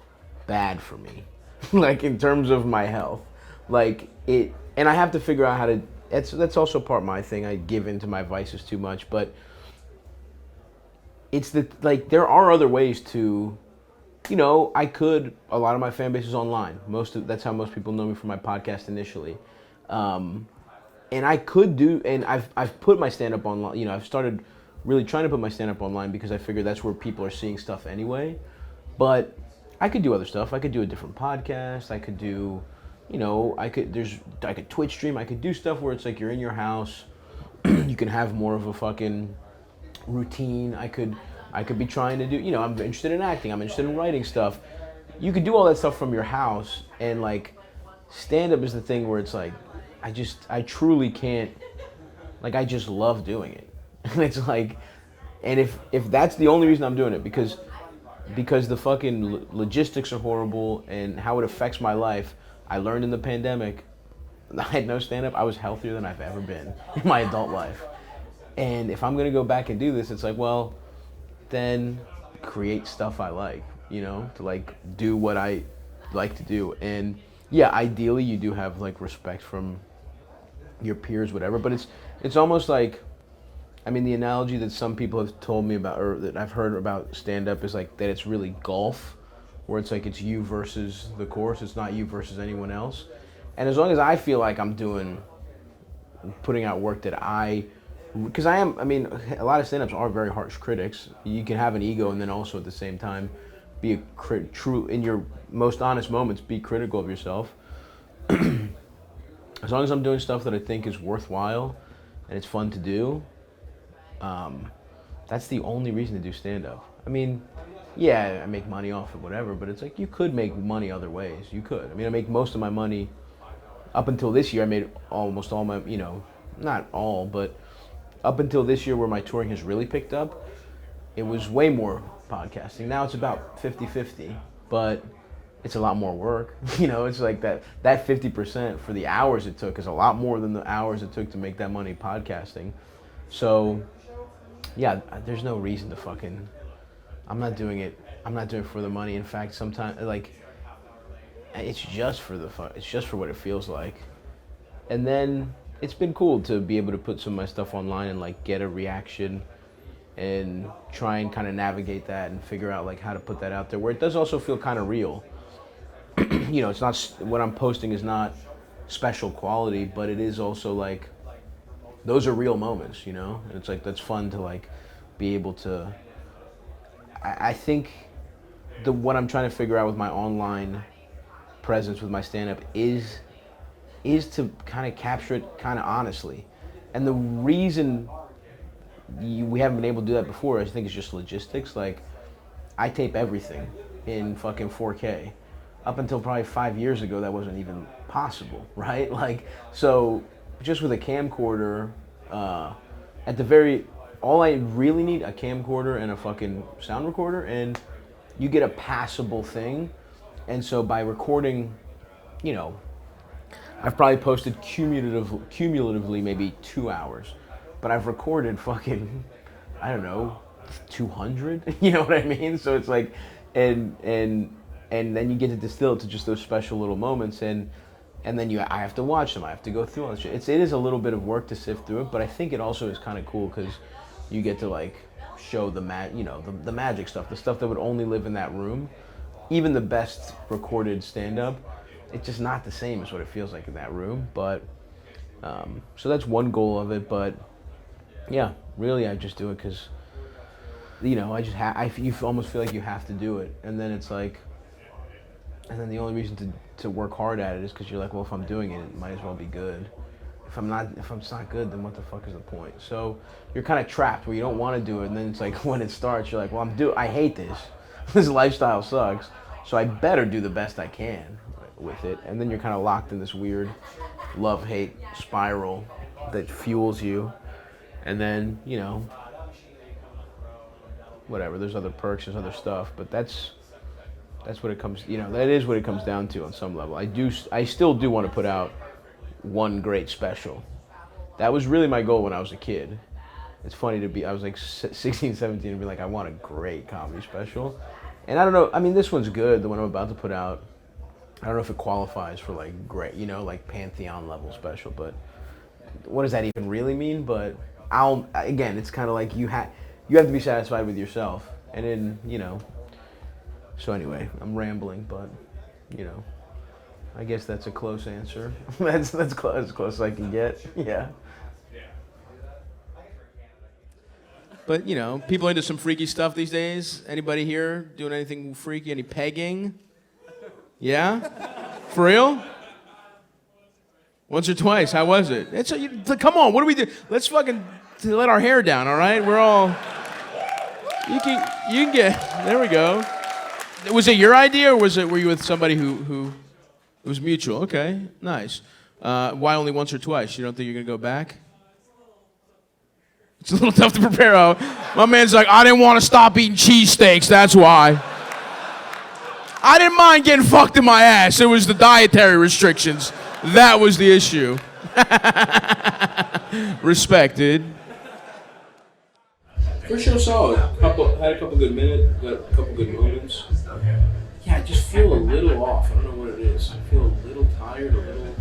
bad for me, like in terms of my health, and I have to figure out how to. That's also part of my thing. I give into my vices too much, but it's there are other ways to, a lot of my fan base is online. That's how most people know me from my podcast initially, and I've put my stand-up online. I've started really trying to put my stand-up online because I figure that's where people are seeing stuff anyway. But I could do other stuff. I could do a different podcast. I could do, I could Twitch stream. I could do stuff where it's like you're in your house. You can have more of a fucking routine. I could be trying to do, I'm interested in acting. I'm interested in writing stuff. You could do all that stuff from your house, and stand-up is the thing where it's like, I truly can't, I just love doing it. And it's like, and if that's the only reason I'm doing it, because the fucking logistics are horrible and how it affects my life, I learned in the pandemic, I had no stand-up, I was healthier than I've ever been in my adult life. And if I'm gonna go back and do this, it's like, well, then create stuff I like, to do what I like to do. And yeah, ideally you do have respect from your peers, whatever, but it's almost like, I mean, the analogy that some people have told me about, or that I've heard about stand-up, is like that it's really golf, where it's like it's you versus the course. It's not you versus anyone else. And as long as I feel like I'm putting out work that because I mean, a lot of stand-ups are very harsh critics. You can have an ego and then also at the same time be true in your most honest moments, be critical of yourself. As long as I'm doing stuff that I think is worthwhile and it's fun to do, that's the only reason to do stand-up. I mean, yeah, I make money off it, whatever, but it's like you could make money other ways. You could. I mean, I make most of my money, up until this year, I made almost all my, not all, but up until this year where my touring has really picked up, it was way more podcasting. Now it's about 50-50, but it's a lot more work. It's like that 50% for the hours it took is a lot more than the hours it took to make that money podcasting. So, yeah, there's no reason to I'm not doing it for the money. In fact, sometimes, like, it's just for it's just for what it feels like. And then it's been cool to be able to put some of my stuff online and like get a reaction and try and kind of navigate that and figure out like how to put that out there where it does also feel kind of real. It's not, what I'm posting is not special quality, but it is also like, those are real moments, and it's like, that's fun to like be able to, I think what I'm trying to figure out with my online presence with my stand-up is to kind of capture it kind of honestly. And the reason we haven't been able to do that before, I think, is just logistics. Like, I tape everything in fucking 4K. Up until probably 5 years ago, that wasn't even possible, right? Like, so just with a camcorder, all I really need, a camcorder and a fucking sound recorder, and you get a passable thing. And so by recording, I've probably posted cumulatively maybe 2 hours, but I've recorded fucking, I don't know, 200. You know what I mean? So it's like, and then you get to distill it to just those special little moments, and then I have to watch them. I have to go through all this shit. It is a little bit of work to sift through it, but I think it also is kind of cool because you get to like show the magic stuff, the stuff that would only live in that room. Even the best recorded stand-up, it's just not the same as what it feels like in that room. But so that's one goal of it. But yeah, really, I just do it because you almost feel like you have to do it, and then it's like. And then the only reason to work hard at it is because you're like, well, if I'm doing it, it might as well be good. If it's not good, then what the fuck is the point? So you're kind of trapped where you don't want to do it, and then it's like when it starts, you're like, well, I hate this. This lifestyle sucks, so I better do the best I can with it. And then you're kind of locked in this weird love-hate spiral that fuels you. And then, whatever, there's other perks, there's other stuff, but that's what it comes, that is what it comes down to on some level. I still do want to put out one great special. That was really my goal when I was a kid. It's funny I was like 16, 17 and be like, I want a great comedy special. And I don't know, I mean, this one's good, the one I'm about to put out. I don't know if it qualifies for like great, like Pantheon level special, but what does that even really mean? But again, it's kind of like you have to be satisfied with yourself. And then, so anyway, I'm rambling, but, I guess that's a close answer. that's as close as I can get, yeah. But, people into some freaky stuff these days. Anybody here doing anything freaky? Any pegging? Yeah? For real? Once or twice. How was it? Come on, what do we do? Let's fucking let our hair down, all right? We're all... You can get... There we go. Was it your idea, or were you with somebody who it was mutual? Okay, nice. Why only once or twice? You don't think you're gonna go back? It's a little tough to prepare out. My man's like, I didn't want to stop eating cheesesteaks, that's why. I didn't mind getting fucked in my ass. It was the dietary restrictions. That was the issue. Respected. First show solid. Had a couple good minutes, got a couple good moments. Yeah, I just feel a little off. I don't know what it is. I feel a little tired, and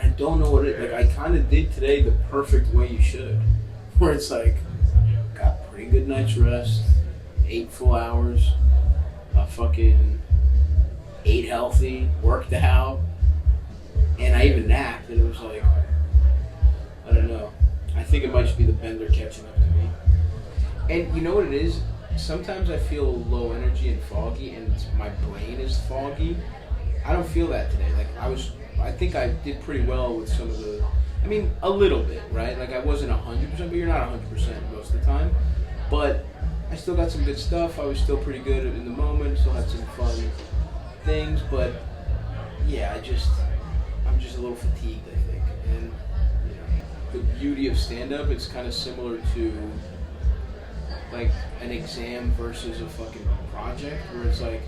I don't know what it is. Like, I kind of did today the perfect way you should. where it's like, got pretty good night's rest, 8 full hours, fucking ate healthy, worked out, and I even napped, and it was like, I don't know. I think it might just be the bender catching up to me. And you know what it is? Sometimes I feel low energy and foggy, and my brain is foggy. I don't feel that today. Like I think I did pretty well with some of the, I mean, a little bit, right? Like I wasn't 100%, but you're not 100% most of the time. But I still got some good stuff. I was still pretty good in the moment. Still had some fun things, but yeah, I'm just a little fatigued, I think. And you know, the beauty of stand-up, it's kind of similar to like an exam versus a fucking project, where it's like,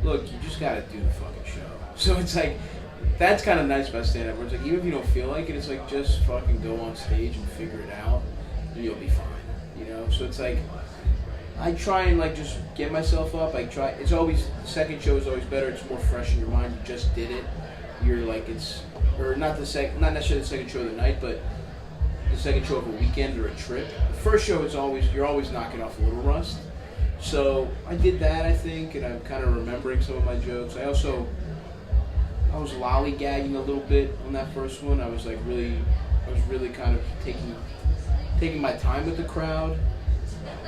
look, you just gotta do the fucking show. So it's like, that's kind of nice about stand-up, where it's like, even if you don't feel like it, it's like, just fucking go on stage and figure it out, and you'll be fine, you know? So it's like, I try and like just get myself up. It's always, the second show is always better. It's more fresh in your mind. You just did it. You're like, not necessarily the second show of the night, but the second show of a weekend or a trip. The first show is you're always knocking off a little rust. So I did that, I think, and I'm kind of remembering some of my jokes. I was lollygagging a little bit on that first one. I was really kind of taking my time with the crowd.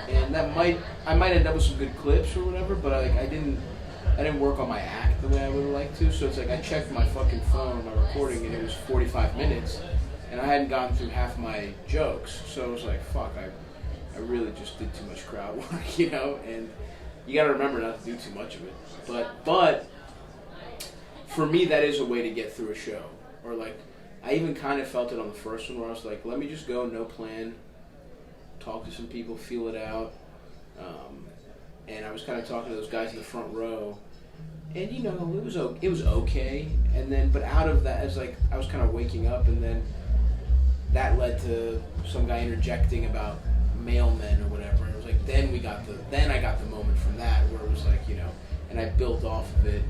And I might end up with some good clips or whatever, but I didn't work on my act the way I would have liked to. So it's like I checked my fucking phone, my recording, and it was 45 minutes, and I hadn't gotten through half my jokes. So it was like, fuck, I really just did too much crowd work, you know. And you got to remember not to do too much of it. But for me, that is a way to get through a show. Or like, I even kind of felt it on the first one, where I was like, let me just go, no plan. Talk to some people, feel it out, and I was kind of talking to those guys in the front row, and you know, it was okay. And then, but out of that, I was kind of waking up, and then that led to some guy interjecting about mailmen or whatever, and it was like, then I got the moment from that where it was like, you know, and I built off of it.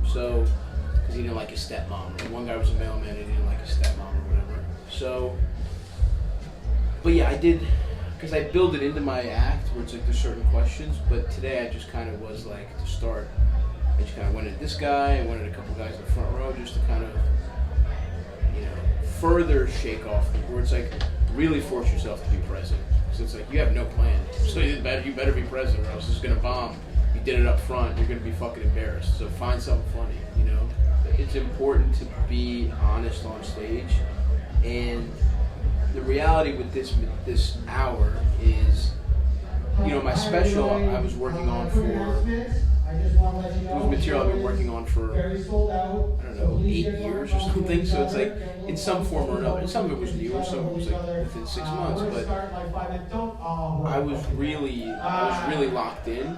So, because he didn't like his stepmom, and one guy was a mailman and he didn't like his stepmom or whatever. So, but yeah, I did. Because I build it into my act where it's like there's certain questions, but today I just kind of was like, to start, I just kind of went at this guy, I went at a couple guys in the front row just to kind of, you know, further shake off, where it's like, really force yourself to be present. So it's like, you have no plan. So you better be present or else it's going to bomb. You did it up front, you're going to be fucking embarrassed. So find something funny, you know? It's important to be honest on stage, and the reality with this hour is, you know, my special I was working on for, it was material I've been working on for, I don't know, 8 years or something. So it's like, in some form or another. And some of it was new, or some of it was like within 6 months. But I was really locked in.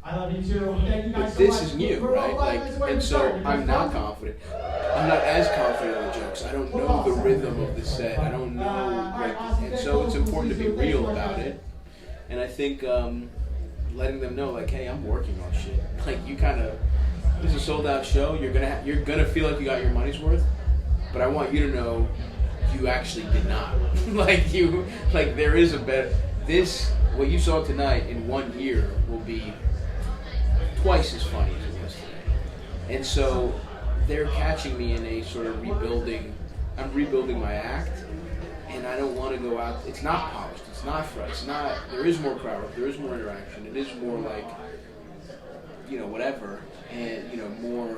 But this is new, right? Like, and so I'm not confident. I'm not as confident in the jokes. I don't know the rhythm of the set. I don't know, like, and so it's important to be real about it. And I think letting them know, like, hey, I'm working on shit. Like, you kind of, this is a sold out show. You're gonna feel like you got your money's worth. But I want you to know you actually did not. like there is a better. This, what you saw tonight in 1 year will be twice as funny as it was today. And so they're catching me in a sort of I'm rebuilding my act, and I don't want to go out, it's not polished, it's not fresh, there is more crowd work, there is more interaction, it is more like, you know, whatever, and, you know, more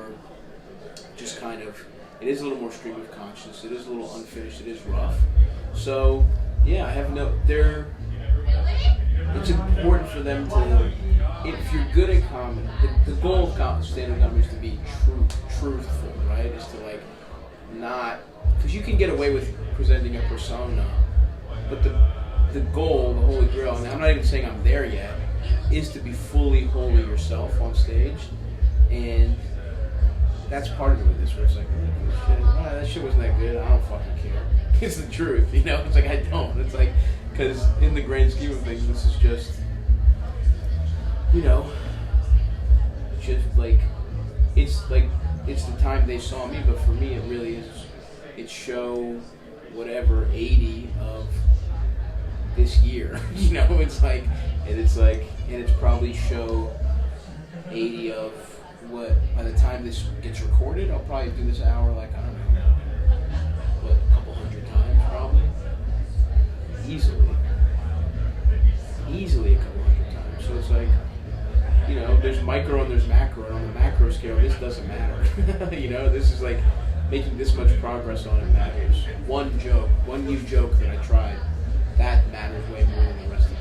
just kind of, it is a little more stream of consciousness, it is a little unfinished, it is rough. So, yeah, it's important for them to, if you're good at comedy, the goal of stand-up comedy is to be truthful, right? Is to like not, because you can get away with presenting a persona, but the goal, the holy grail, and I'm not even saying I'm there yet, is to be fully wholly yourself on stage, and that's part of it with this, where it's like, that shit wasn't that good, I don't fucking care. It's the truth, you know? It's like, I don't. It's like, because in the grand scheme of things, this is just, you know, just like, it's the time they saw me, but for me, it really is, it's show, whatever, 80 of this year. You know, it's like, and it's probably show 80 of what, by the time this gets recorded, I'll probably do this hour, like, I don't know, what, a couple hundred times, probably? Easily a couple hundred times. So it's like, you know, there's micro and there's macro, and on the macro scale, this doesn't matter. You know, this is like, making this much progress on it matters. One new joke that I tried, that matters way more than the rest of it.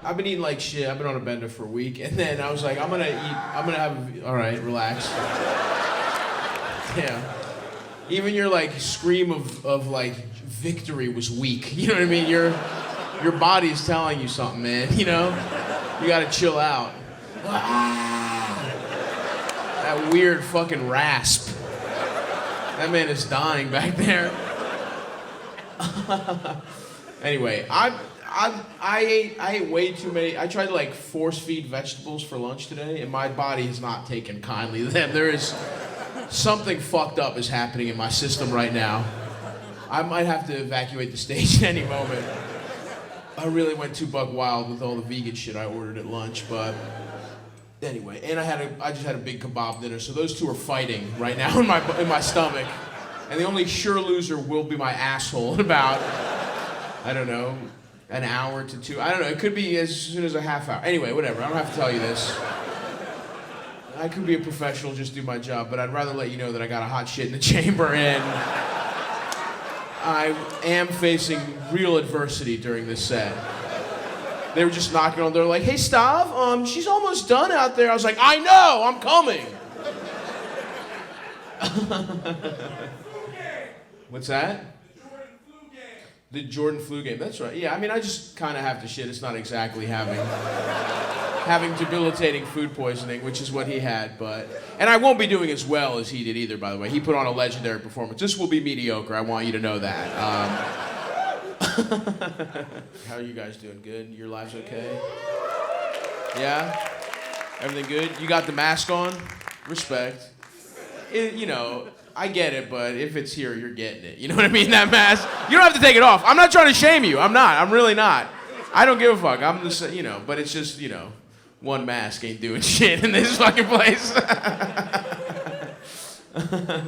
I've been eating like shit. I've been on a bender for a week, and then I was like, all right, relax. Yeah. Even your like scream of like victory was weak. You know what I mean? Your body is telling you something, man. You know? You gotta chill out. That weird fucking rasp. That man is dying back there. Anyway, I ate way too many. I tried to like force feed vegetables for lunch today, and my body has not taken kindly to them. There is something fucked up is happening in my system right now. I might have to evacuate the stage at any moment. I really went too buck wild with all the vegan shit I ordered at lunch, but anyway, and I just had a big kebab dinner, so those two are fighting right now in my stomach, and the only sure loser will be my asshole in about, I don't know, an hour to two. I don't know. It could be as soon as a half hour. Anyway, whatever. I don't have to tell you this. I could be a professional, just do my job, but I'd rather let you know that I got a hot shit in the chamber, and I am facing real adversity during this set. They were just knocking on the door like, hey, Stav, she's almost done out there. I was like, I know, I'm coming. What's that? The Jordan flu game, that's right. Yeah, I mean, I just kind of have to shit. It's not exactly having debilitating food poisoning, which is what he had, but... And I won't be doing as well as he did either, by the way. He put on a legendary performance. This will be mediocre, I want you to know that. How are you guys doing? Good? Your lives okay? Yeah? Everything good? You got the mask on? Respect. You know, I get it, but if it's here, you're getting it. You know what I mean? That mask. You don't have to take it off. I'm not trying to shame you. I'm not. I'm really not. I don't give a fuck. I'm just, you know, but it's just, you know, one mask ain't doing shit in this fucking place.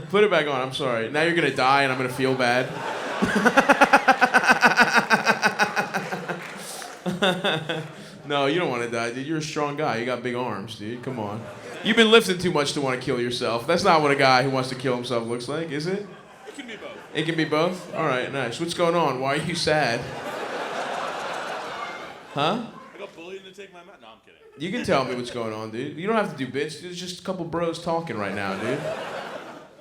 Put it back on. I'm sorry. Now you're going to die and I'm going to feel bad. No, you don't want to die, dude. You're a strong guy. You got big arms, dude. Come on. You've been lifting too much to want to kill yourself. That's not what a guy who wants to kill himself looks like, is it? It can be both. It can be both? All right, nice. What's going on? Why are you sad? Huh? I got bullied into taking my mat. No, I'm kidding. You can tell me what's going on, dude. You don't have to do bits. There's just a couple bros talking right now, dude.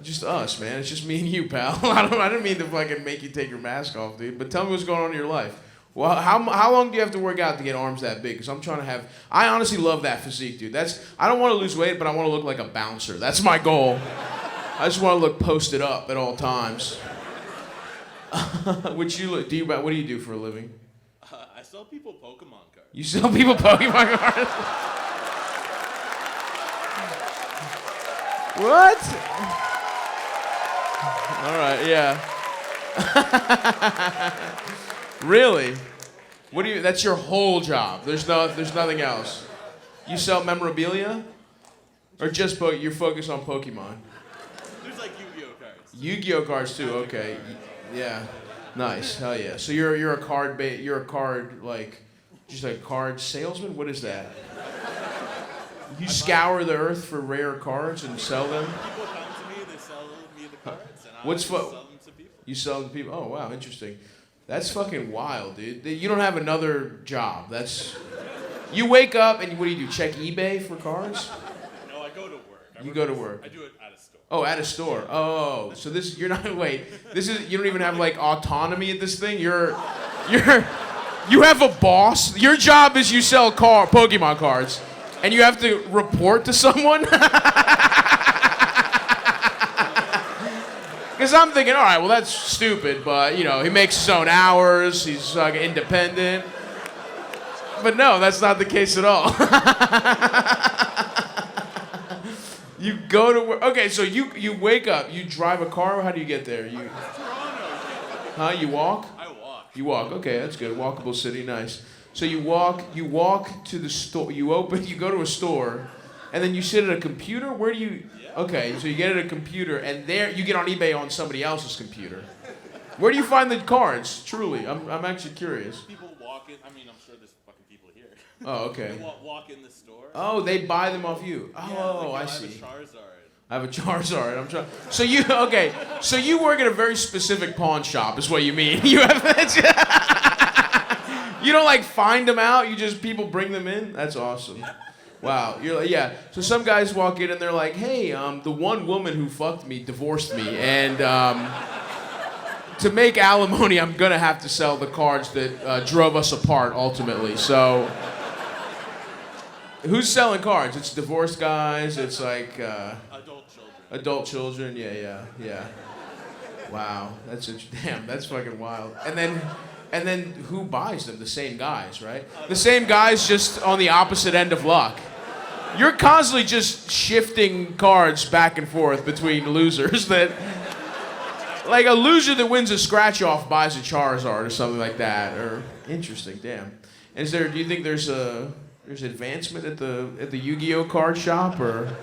Just us, man. It's just me and you, pal. I didn't mean to fucking make you take your mask off, dude. But tell me what's going on in your life. Well, how long do you have to work out to get arms that big? Because I'm trying to have... I honestly love that physique, dude. I don't want to lose weight, but I want to look like a bouncer. That's my goal. I just want to look posted up at all times. What do you do for a living? I sell people Pokemon cards. You sell people Pokemon cards? What? All right, yeah. Really? That's your whole job. There's nothing else. You sell memorabilia? Or just you're focused on Pokemon? There's like Yu-Gi-Oh cards. Yu-Gi-Oh cards too, okay. Yeah. Nice. Hell yeah. So you're a card like just a card salesman? What is that? You scour the earth for rare cards and sell them? People come to me, they sell me the cards, and I What's sell them to people. You sell them to people? Oh wow, interesting. That's fucking wild, dude. You don't have another job. You wake up and what do? Check eBay for cards? No, I go to work. You go to work. I do it at a store. Oh, at a store. Oh, so you don't even have like autonomy at this thing? You have a boss? Your job is you sell Pokemon cards and you have to report to someone? Because I'm thinking, all right, well, that's stupid, but, you know, he makes his own hours, he's independent. But no, that's not the case at all. You go to work. Okay, so you wake up, you drive a car, how do you get there? Toronto. Huh? You walk? I walk. You walk. Okay, that's good. Walkable city, nice. So you walk to the store. You go to a store, and then you sit at a computer. Where do you? Yeah. Okay, so you get at a computer, and there you get on eBay on somebody else's computer. Where do you find the cards? Truly, I'm actually curious. People walk in. I mean, I'm sure there's fucking people here. Oh, okay. They walk in the store. Oh, they buy them off you. Yeah, Oh, like, I I see. have a Charizard. I have a Charizard. I'm trying. So you okay? So you work at a very specific pawn shop, is what you mean? You have. You don't like find them out. You just people bring them in. That's awesome. Wow. You're like, yeah. So some guys walk in and they're like, hey, the one woman who fucked me divorced me, and to make alimony, I'm gonna have to sell the cards that drove us apart ultimately. So. Who's selling cards? It's divorced guys. It's like Adult children. adult children. Yeah. Wow, that's fucking wild. And then who buys them? The same guys, right? The same guys, just on the opposite end of luck. You're constantly just shifting cards back and forth between losers that, like a loser that wins a scratch off buys a Charizard or something like that. Or interesting, damn. And do you think there's advancement at the Yu-Gi-Oh card shop, or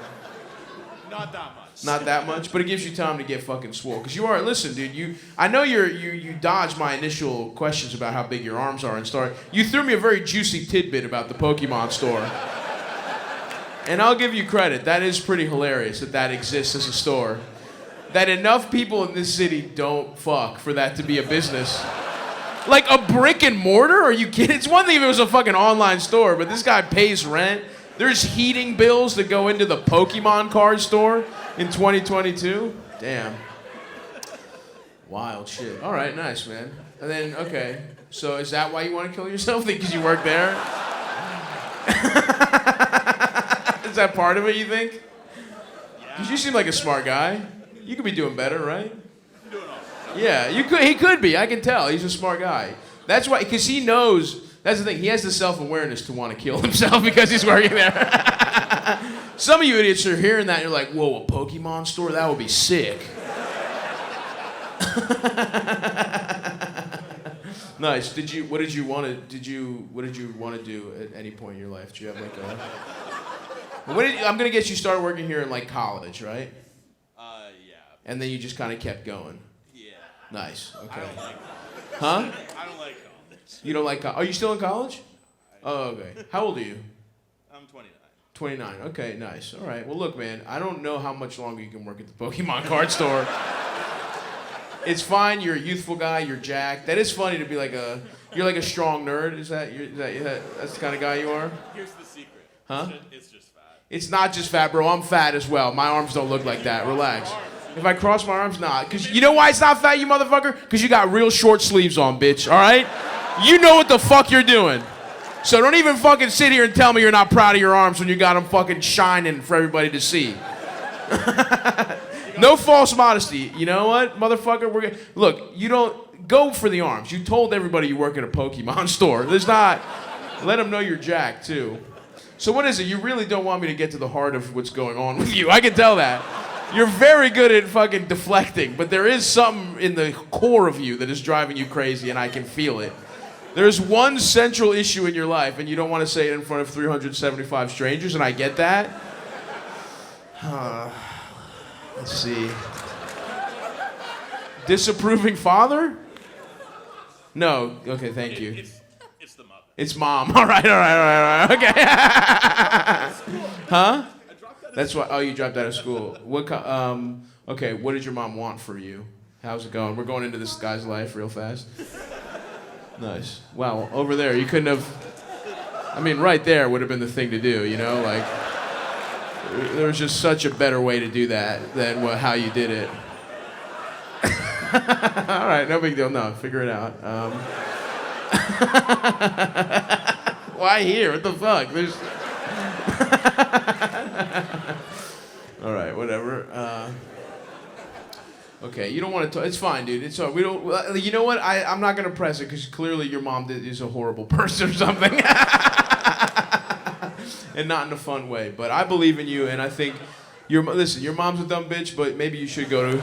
Not that much. not that much? But it gives you time to get fucking swole. Because you are, listen, dude, I know you dodged my initial questions about how big your arms are and start. You threw me a very juicy tidbit about the Pokemon store. And I'll give you credit. That is pretty hilarious that exists as a store. That enough people in this city don't fuck for that to be a business. Like a brick and mortar? Are you kidding? It's one thing if it was a fucking online store, but this guy pays rent. There's heating bills that go into the Pokemon card store in 2022. Damn. Wild shit. All right, nice, man. And then, okay, so is that why you want to kill yourself? Because you work there? Is that part of it, you think? Because you seem like a smart guy. You could be doing better, right? Yeah, he could be. I can tell. He's a smart guy. That's why, because he knows. That's the thing. He has the self-awareness to want to kill himself because he's working there. Some of you idiots are hearing that and you're like, "Whoa, a Pokemon store? That would be sick." Nice. What did you want to do at any point in your life? Do you have like a? I'm gonna guess you started working here in like college, right? Yeah. And then you just kind of kept going. Yeah. Nice. I Okay. don't like Huh? I don't like college. You don't like Are you still in college? Oh, okay. How old are you? I'm 29. 29. Okay, nice. All right. Well, look, man, I don't know how much longer you can work at the Pokemon card store. It's fine. You're a youthful guy. You're jacked. That is funny to be like you're like a strong nerd. That's the kind of guy you are? Here's the secret. Huh? It's just fat. It's not just fat, bro. I'm fat as well. My arms don't look like that. Relax. If I cross my arms, nah. Because you know why it's not fat, you motherfucker? Because you got real short sleeves on, bitch. All right? You know what the fuck you're doing. So don't even fucking sit here and tell me you're not proud of your arms when you got them fucking shining for everybody to see. No false modesty. You know what, motherfucker? Look, you don't go for the arms. You told everybody you work at a Pokemon store. Let them know you're jacked, too. So what is it? You really don't want me to get to the heart of what's going on with you. I can tell that. You're very good at fucking deflecting, but there is something in the core of you that is driving you crazy, and I can feel it. There's one central issue in your life, and you don't want to say it in front of 375 strangers, and I get that. Let's see. Disapproving father? No. Okay, thank you. It's the mother. It's mom. All right. Okay. Huh? That's why. Oh, you dropped out of school. Okay. What did your mom want for you? How's it going? We're going into this guy's life real fast. Nice. Wow. Over there, you couldn't have. I mean, right there would have been the thing to do. You know, like there was just such a better way to do that than how you did it. All right. No big deal. No, figure it out. Why here? What the fuck? There's. All right, whatever. Okay, you don't want to talk. It's fine, dude. It's all. We don't. You know what? I'm not gonna press it because clearly your mom is a horrible person or something, and not in a fun way. But I believe in you, and I think listen. Your mom's a dumb bitch, but maybe you should go to.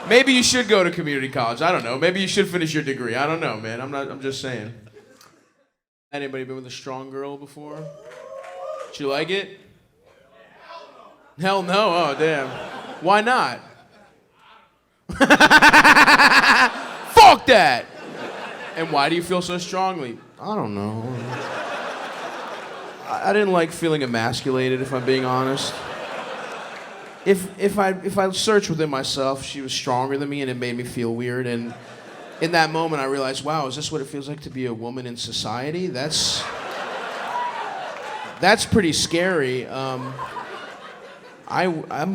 Maybe you should go to community college. I don't know. Maybe you should finish your degree. I don't know, man. I'm just saying. Anybody been with a strong girl before? Did you like it? Hell no. Oh, damn. Why not? Fuck that. And why do you feel so strongly? I don't know. I didn't like feeling emasculated, if I'm being honest. If I searched within myself, she was stronger than me, and it made me feel weird. And in that moment, I realized, wow, is this what it feels like to be a woman in society? That's pretty scary. I'm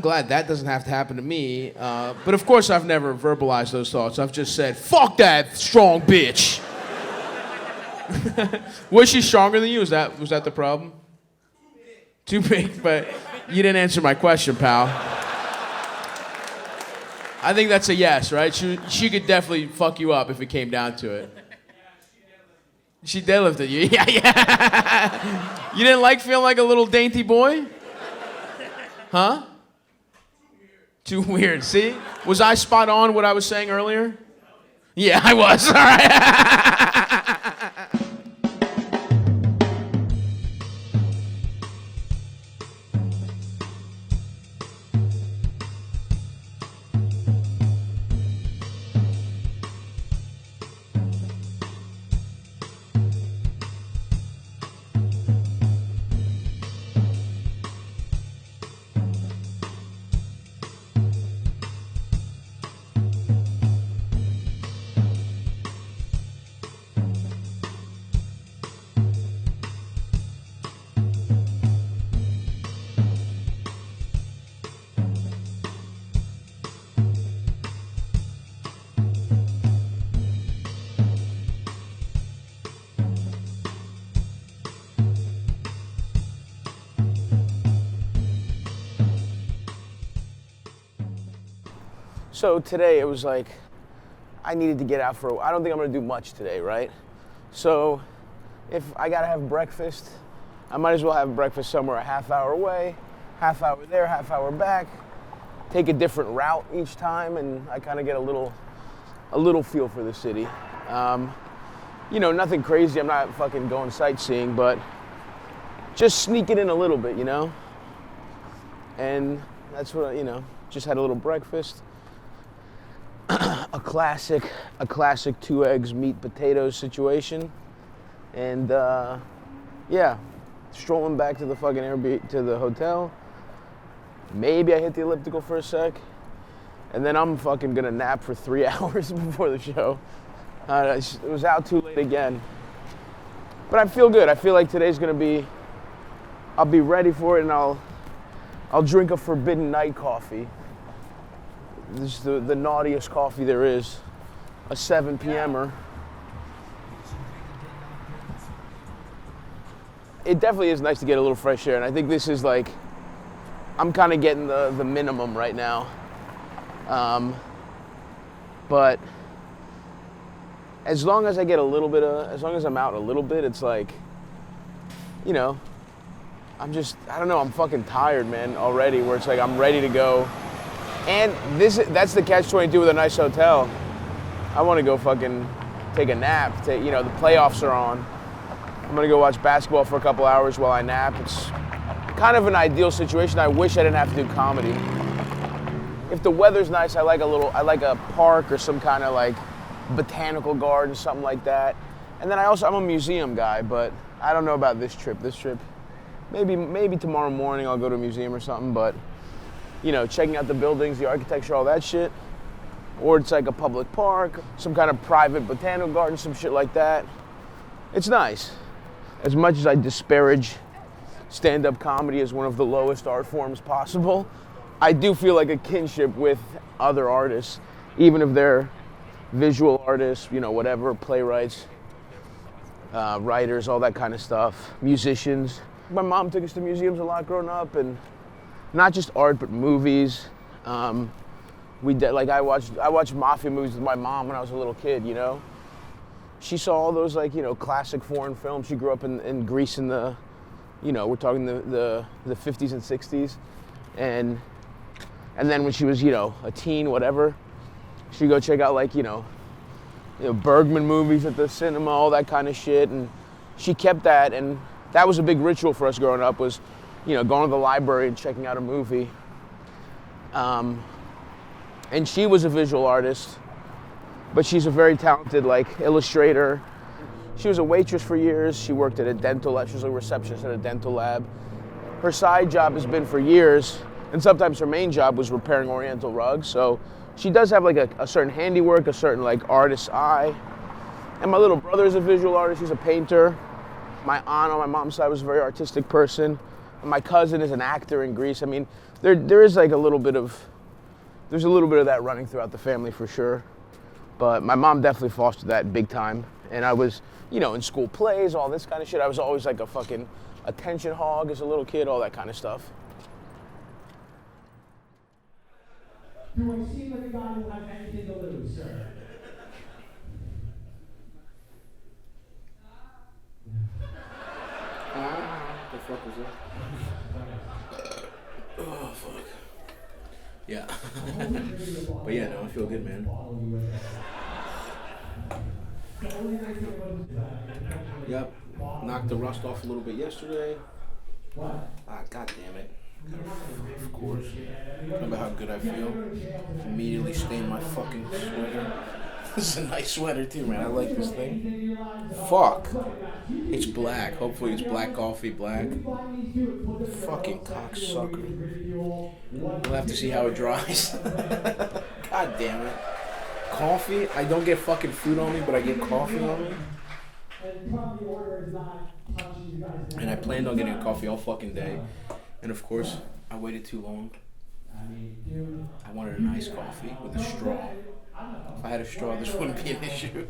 glad that doesn't have to happen to me. But of course, I've never verbalized those thoughts. I've just said, fuck that strong bitch. Was she stronger than you? Was that the problem? Too big, but you didn't answer my question, pal. I think that's a yes, right? She could definitely fuck you up if it came down to it. She deadlifted you. Yeah. You didn't like feeling like a little dainty boy? Huh? Too weird. See? Was I spot on what I was saying earlier? Yeah, I was. All right. So today it was like, I needed to get out I don't think I'm gonna do much today, right? So if I gotta have breakfast, I might as well have breakfast somewhere a half hour away, half hour there, half hour back, take a different route each time, and I kind of get a little feel for the city. You know, nothing crazy, I'm not fucking going sightseeing, but just sneak it in a little bit, you know? And that's what, just had a little breakfast. A classic 2 eggs, meat, potatoes situation. And yeah, strolling back to the fucking Airbnb, to the hotel. Maybe I hit the elliptical for a sec. And then I'm fucking gonna nap for 3 hours before the show. It was out too late again. But I feel good. I feel like today's gonna be, I'll be ready for it, and I'll drink a Forbidden Night coffee. This is the naughtiest coffee there is. A 7 p.m.er. It definitely is nice to get a little fresh air, and I think this is like, I'm kind of getting the minimum right now. But as long as I get as long as I'm out a little bit, it's like, I don't know, I'm fucking tired, man, already, where it's like I'm ready to go. And that's the catch-22 with a nice hotel. I want to go fucking take a nap. The playoffs are on. I'm going to go watch basketball for a couple hours while I nap. It's kind of an ideal situation. I wish I didn't have to do comedy. If the weather's nice, I like a park or some kind of like botanical garden, something like that. And then I'm a museum guy, but I don't know about this trip. Maybe tomorrow morning I'll go to a museum or something, but checking out the buildings, the architecture, all that shit. Or it's like a public park, some kind of private botanical garden, some shit like that. It's nice. As much as I disparage stand-up comedy as one of the lowest art forms possible, I do feel like a kinship with other artists, even if they're visual artists, whatever, playwrights, writers, all that kind of stuff, musicians. My mom took us to museums a lot growing up, and not just art, but movies. I watched mafia movies with my mom when I was a little kid, She saw all those classic foreign films. She grew up in Greece in the, we're talking the 50s and 60s. And then when she was, a teen, whatever, She'd go check out like, Bergman movies at the cinema, all that kind of shit. And she kept that, and that was a big ritual for us growing up, was, going to the library and checking out a movie. And she was a visual artist, but she's a very talented illustrator. She was a waitress for years. She worked at a dental lab. She was a receptionist at a dental lab. Her side job has been for years, and sometimes her main job was repairing Oriental rugs. So she does have a certain handiwork, a certain artist's eye. And my little brother is a visual artist. He's a painter. My aunt on my mom's side was a very artistic person. And my cousin is an actor in Greece. I mean, there is a little bit of that running throughout the family for sure. But my mom definitely fostered that big time. And I was, in school plays, all this kind of shit. I was always a fucking attention hog as a little kid, all that kind of stuff. Do I seem like a guy who has anything to lose, sir? The fuck was that? Oh, fuck. Yeah. But yeah, no, I feel good, man. Yep. Knocked the rust off a little bit yesterday. God damn it. Of course. Remember how good I feel? Immediately stained my fucking sweater. This is a nice sweater too, man. I like this thing. Fuck. It's black. Hopefully it's black coffee, black. Fucking cocksucker. We'll have to see how it dries. God damn it. Coffee? I don't get fucking food on me, but I get coffee on me. And I planned on getting a coffee all fucking day. And of course, I waited too long. I wanted an iced coffee with a straw. If I had a straw, this wouldn't be an issue.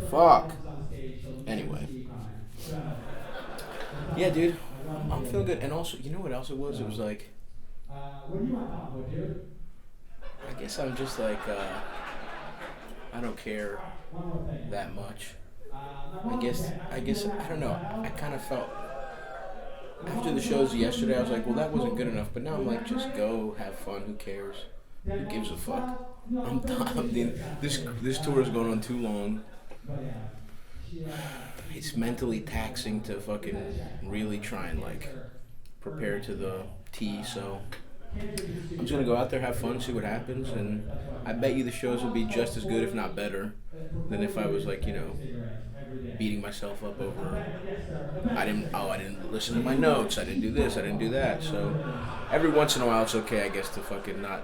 Fuck. Anyway. Yeah, dude. I'm feeling good. And also, you know what else it was? It was I guess I'm just I don't care that much. I guess, I don't know. I kind of felt, after the shows yesterday, I was like, well, that wasn't good enough. But now I'm like, just go, have fun, who cares? Who gives a fuck? I'm done. This tour is going on too long. It's mentally taxing to fucking really try and prepare to the T, so I'm just gonna go out there, have fun, see what happens, and I bet you the shows will be just as good, if not better, than if I was beating myself up over I didn't listen to my notes, I didn't do this, I didn't do that. So every once in a while it's okay, I guess, to fucking not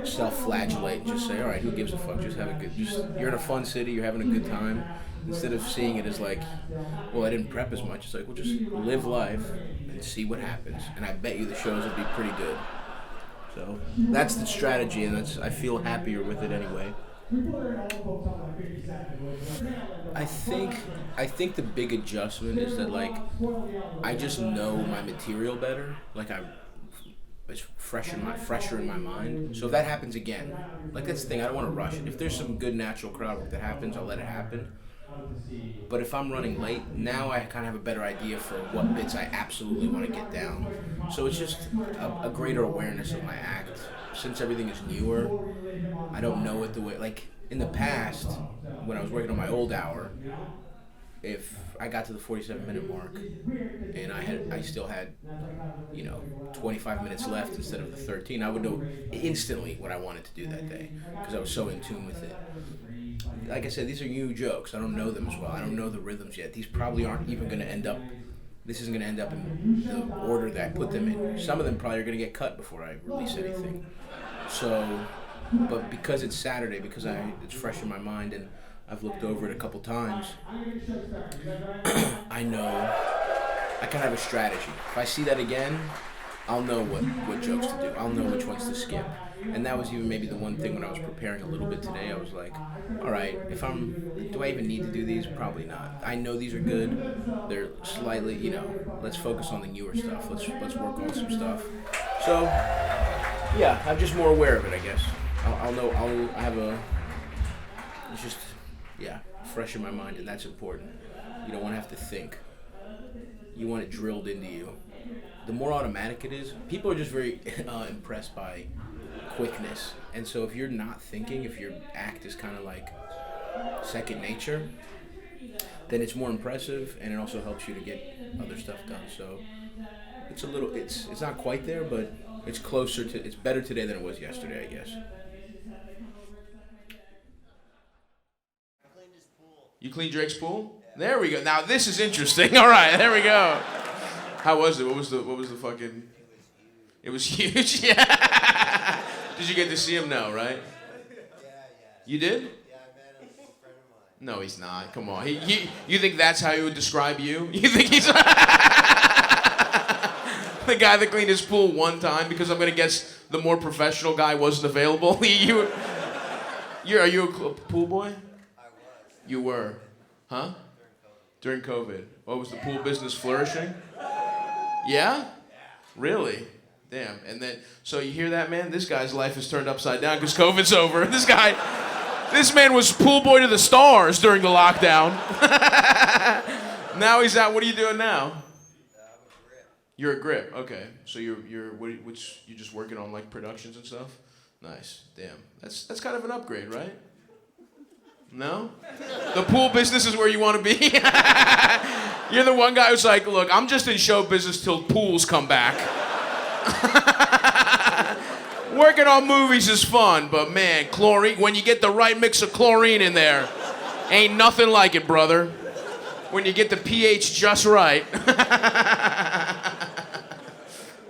self-flagellate and just say, all right, who gives a fuck? Just you're in a fun city, you're having a good time. Instead of seeing it as well, I didn't prep as much. It's well, just live life and see what happens. And I bet you the shows will be pretty good. So that's the strategy, and I feel happier with it anyway. I think the big adjustment is that I just know my material better. It's fresher in my mind. So if that happens again, that's the thing, I don't want to rush it. If there's some good natural crowd work that happens, I'll let it happen. But if I'm running late, now I kind of have a better idea for what bits I absolutely want to get down. So it's just a greater awareness of my act. Since everything is newer, I don't know it the way, in the past, when I was working on my old hour, if I got to the 47-minute mark and I still had 25 minutes left instead of the 13, I would know instantly what I wanted to do that day because I was so in tune with it. Like I said, these are new jokes. I don't know them as well. I don't know the rhythms yet. These probably aren't even going to end up. This isn't going to end up in the order that I put them in. Some of them probably are going to get cut before I release anything. So, but because it's Saturday, because it's fresh in my mind and I've looked over it a couple times, I know I kind of have a strategy. If I see that again, I'll know what jokes to do. I'll know which ones to skip. And that was even maybe the one thing when I was preparing a little bit today. I was like, all right, do I even need to do these? Probably not. I know these are good. They're slightly, let's focus on the newer stuff. Let's work on some stuff. So, yeah, I'm just more aware of it, I guess. I'll know, it's just, fresh in my mind, and that's important. You don't want to have to think. You want it drilled into you. The more automatic it is, people are just very impressed by quickness. And so if you're not thinking, if your act is kind of like second nature, then it's more impressive, and it also helps you to get other stuff done. So it's not quite there, but it's closer to, it's better today than it was yesterday, I guess. You cleaned Drake's pool? There we go. Now this is interesting. All right, there we go. How was it? What was the fucking? It was huge. Yeah. Did you get to see him? No, right? You did? Yeah, I met him. He's a friend of mine. No, he's not. Come on. You think that's how he would describe you? You think he's the guy that cleaned his pool one time? Because I'm gonna guess the more professional guy wasn't available. Are you a pool boy? I was. You were, huh? During COVID. What was the pool business flourishing? Yeah? Really? Damn. And then, so you hear that, man? This guy's life is turned upside down because COVID's over. This man was pool boy to the stars during the lockdown. Now he's out. What are you doing now? I'm a grip. You're a grip. Okay. So you're just working on like productions and stuff? Nice. Damn. That's kind of an upgrade, right? No? The pool business is where you want to be? You're the one guy who's like, look, I'm just in show business till pools come back. Working on movies is fun, but man, chlorine, when you get the right mix of chlorine in there, ain't nothing like it, brother. When you get the pH just right.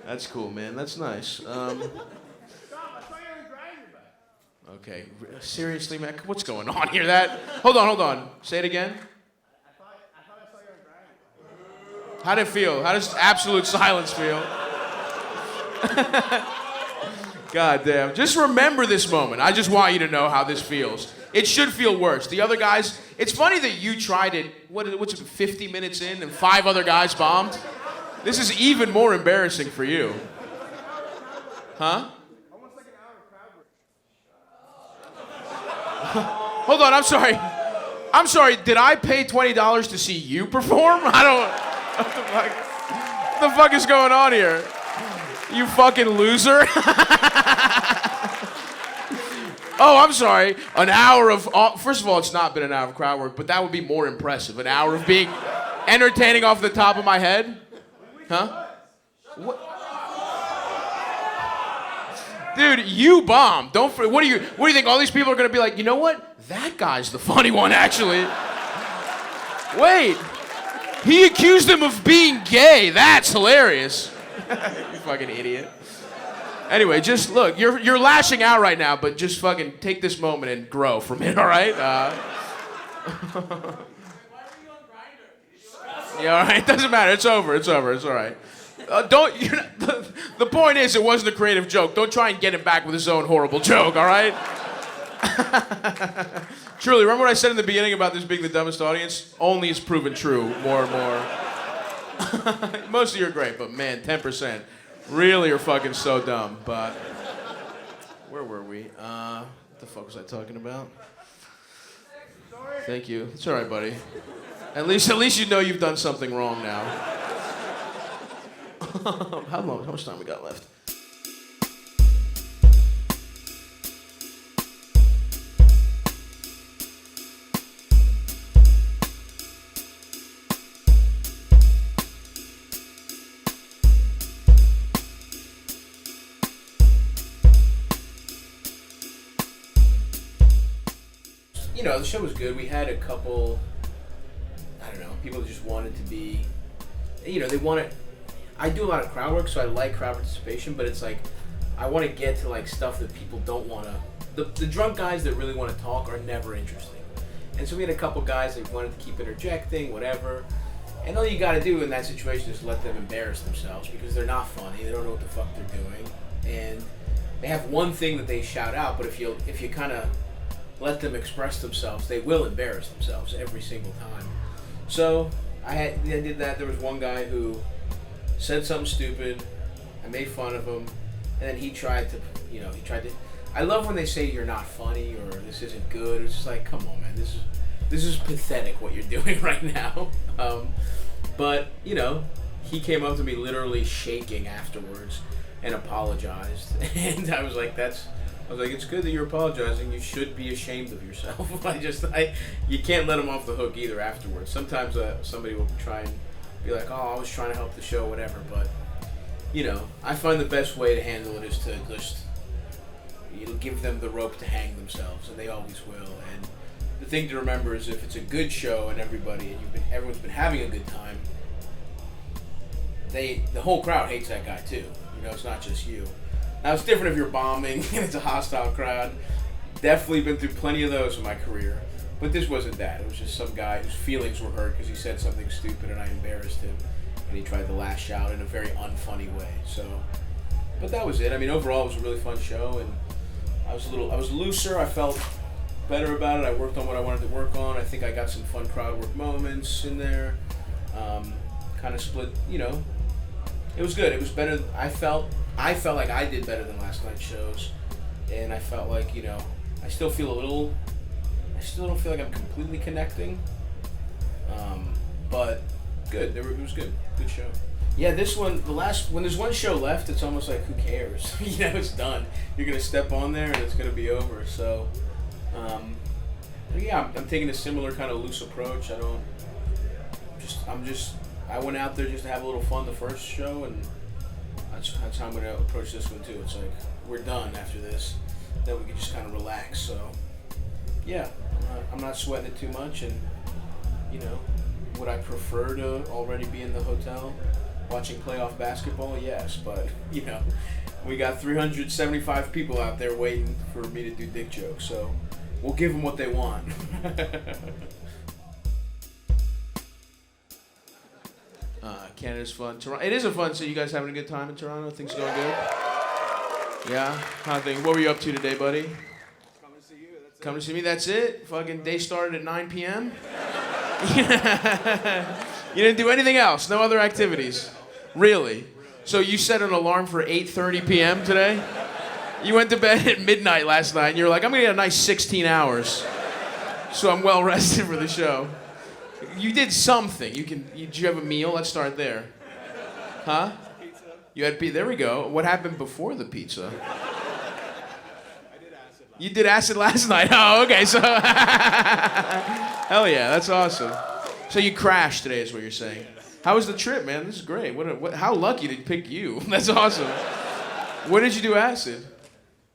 That's cool, man. That's nice. Okay, seriously, man, what's going on here? Hold on. Say it again. I thought I saw you on Grindr. How'd it feel? How does absolute silence feel? God damn. Just remember this moment. I just want you to know how this feels. It should feel worse. The other guys, it's funny that you tried it, what's it, 50 minutes in and 5 other guys bombed? This is even more embarrassing for you. Huh? Hold on, I'm sorry, did I pay $20 to see you perform? What the fuck is going on here? You fucking loser. Oh, I'm sorry. An hour of, first of all, it's not been an hour of crowd work, but that would be more impressive. An hour of being entertaining off the top of my head? Huh? What? Dude, you bombed. What do you think? All these people are gonna be like, you know what? That guy's the funny one, actually. Wait, he accused him of being gay. That's hilarious. You fucking idiot. Anyway, just look, you're lashing out right now, but just fucking take this moment and grow from it, all right? Yeah, all right. Doesn't matter. It's over. It's all right. The point is, it wasn't a creative joke. Don't try and get him back with his own horrible joke, all right? Truly, remember what I said in the beginning about this being the dumbest audience? Only is proven true more and more. Most of you are great, but man, 10% really are fucking so dumb. But where were we? What the fuck was I talking about? Thank you. It's all right, buddy. At least you know you've done something wrong now. How much time we got left? You know, the show was good. We had a couple, I don't know, people just wanted to be, you know, they wanted, I do a lot of crowd work, so I like crowd participation, but it's like, I want to get to like stuff that people don't want to, the drunk guys that really want to talk are never interesting. And so we had a couple guys that wanted to keep interjecting, whatever, and all you got to do in that situation is let them embarrass themselves because they're not funny, they don't know what the fuck they're doing, and they have one thing that they shout out, but if you kind of let them express themselves, they will embarrass themselves every single time. So I did that. There was one guy who said something stupid. I made fun of him, and then he tried to. I love when they say you're not funny or this isn't good. It's just like, come on, man, this is pathetic what you're doing right now. But you know, he came up to me literally shaking afterwards, and apologized. And I was like, it's good that you're apologizing. You should be ashamed of yourself. You can't let them off the hook either afterwards. Sometimes somebody will try and be like, oh, I was trying to help the show, whatever. But, I find the best way to handle it is to just give them the rope to hang themselves, and they always will. And the thing to remember is if it's a good show and everyone's been having a good time, the whole crowd hates that guy too. It's not just you. Now it's different if you're bombing and it's a hostile crowd. Definitely been through plenty of those in my career, but this wasn't that. It was just some guy whose feelings were hurt because he said something stupid and I embarrassed him, and he tried to lash out in a very unfunny way. But that was it. I mean, overall, it was a really fun show, and I was looser. I felt better about it. I worked on what I wanted to work on. I think I got some fun crowd work moments in there. Kind of split, It was good. It was better. I felt like I did better than last night's shows, and I felt like I still don't feel like I'm completely connecting. But good. It was good. Good show. Yeah, this one, when there's one show left, it's almost like, who cares? It's done. You're gonna step on there and it's gonna be over. So, I'm taking a similar kind of loose approach. I went out there just to have a little fun the first show, and that's how I'm gonna approach this one too. It's like, we're done after this, then we can just kind of relax. So, yeah, I'm not sweating it too much, and would I prefer to already be in the hotel watching playoff basketball? Yes, but we got 375 people out there waiting for me to do dick jokes, so we'll give them what they want. Canada's fun. Toronto. It is a fun city. You guys having a good time in Toronto? Things going good? Yeah? What were you up to today, buddy? Coming to see you. Coming to see me? That's it? Fucking day started at 9 p.m.? You didn't do anything else? No other activities? Really? So you set an alarm for 8:30 p.m. today? You went to bed at midnight last night and you're like, I'm gonna get a nice 16 hours so I'm well rested for the show. You did something. Did you have a meal? Let's start there. Huh? Pizza. You had pizza. There we go. What happened before the pizza? I did acid last You did acid last night. Oh, okay. So, hell yeah, that's awesome. So you crashed today, is what you're saying. How was the trip, man? This is great. How lucky to pick you. That's awesome. Where did you do acid?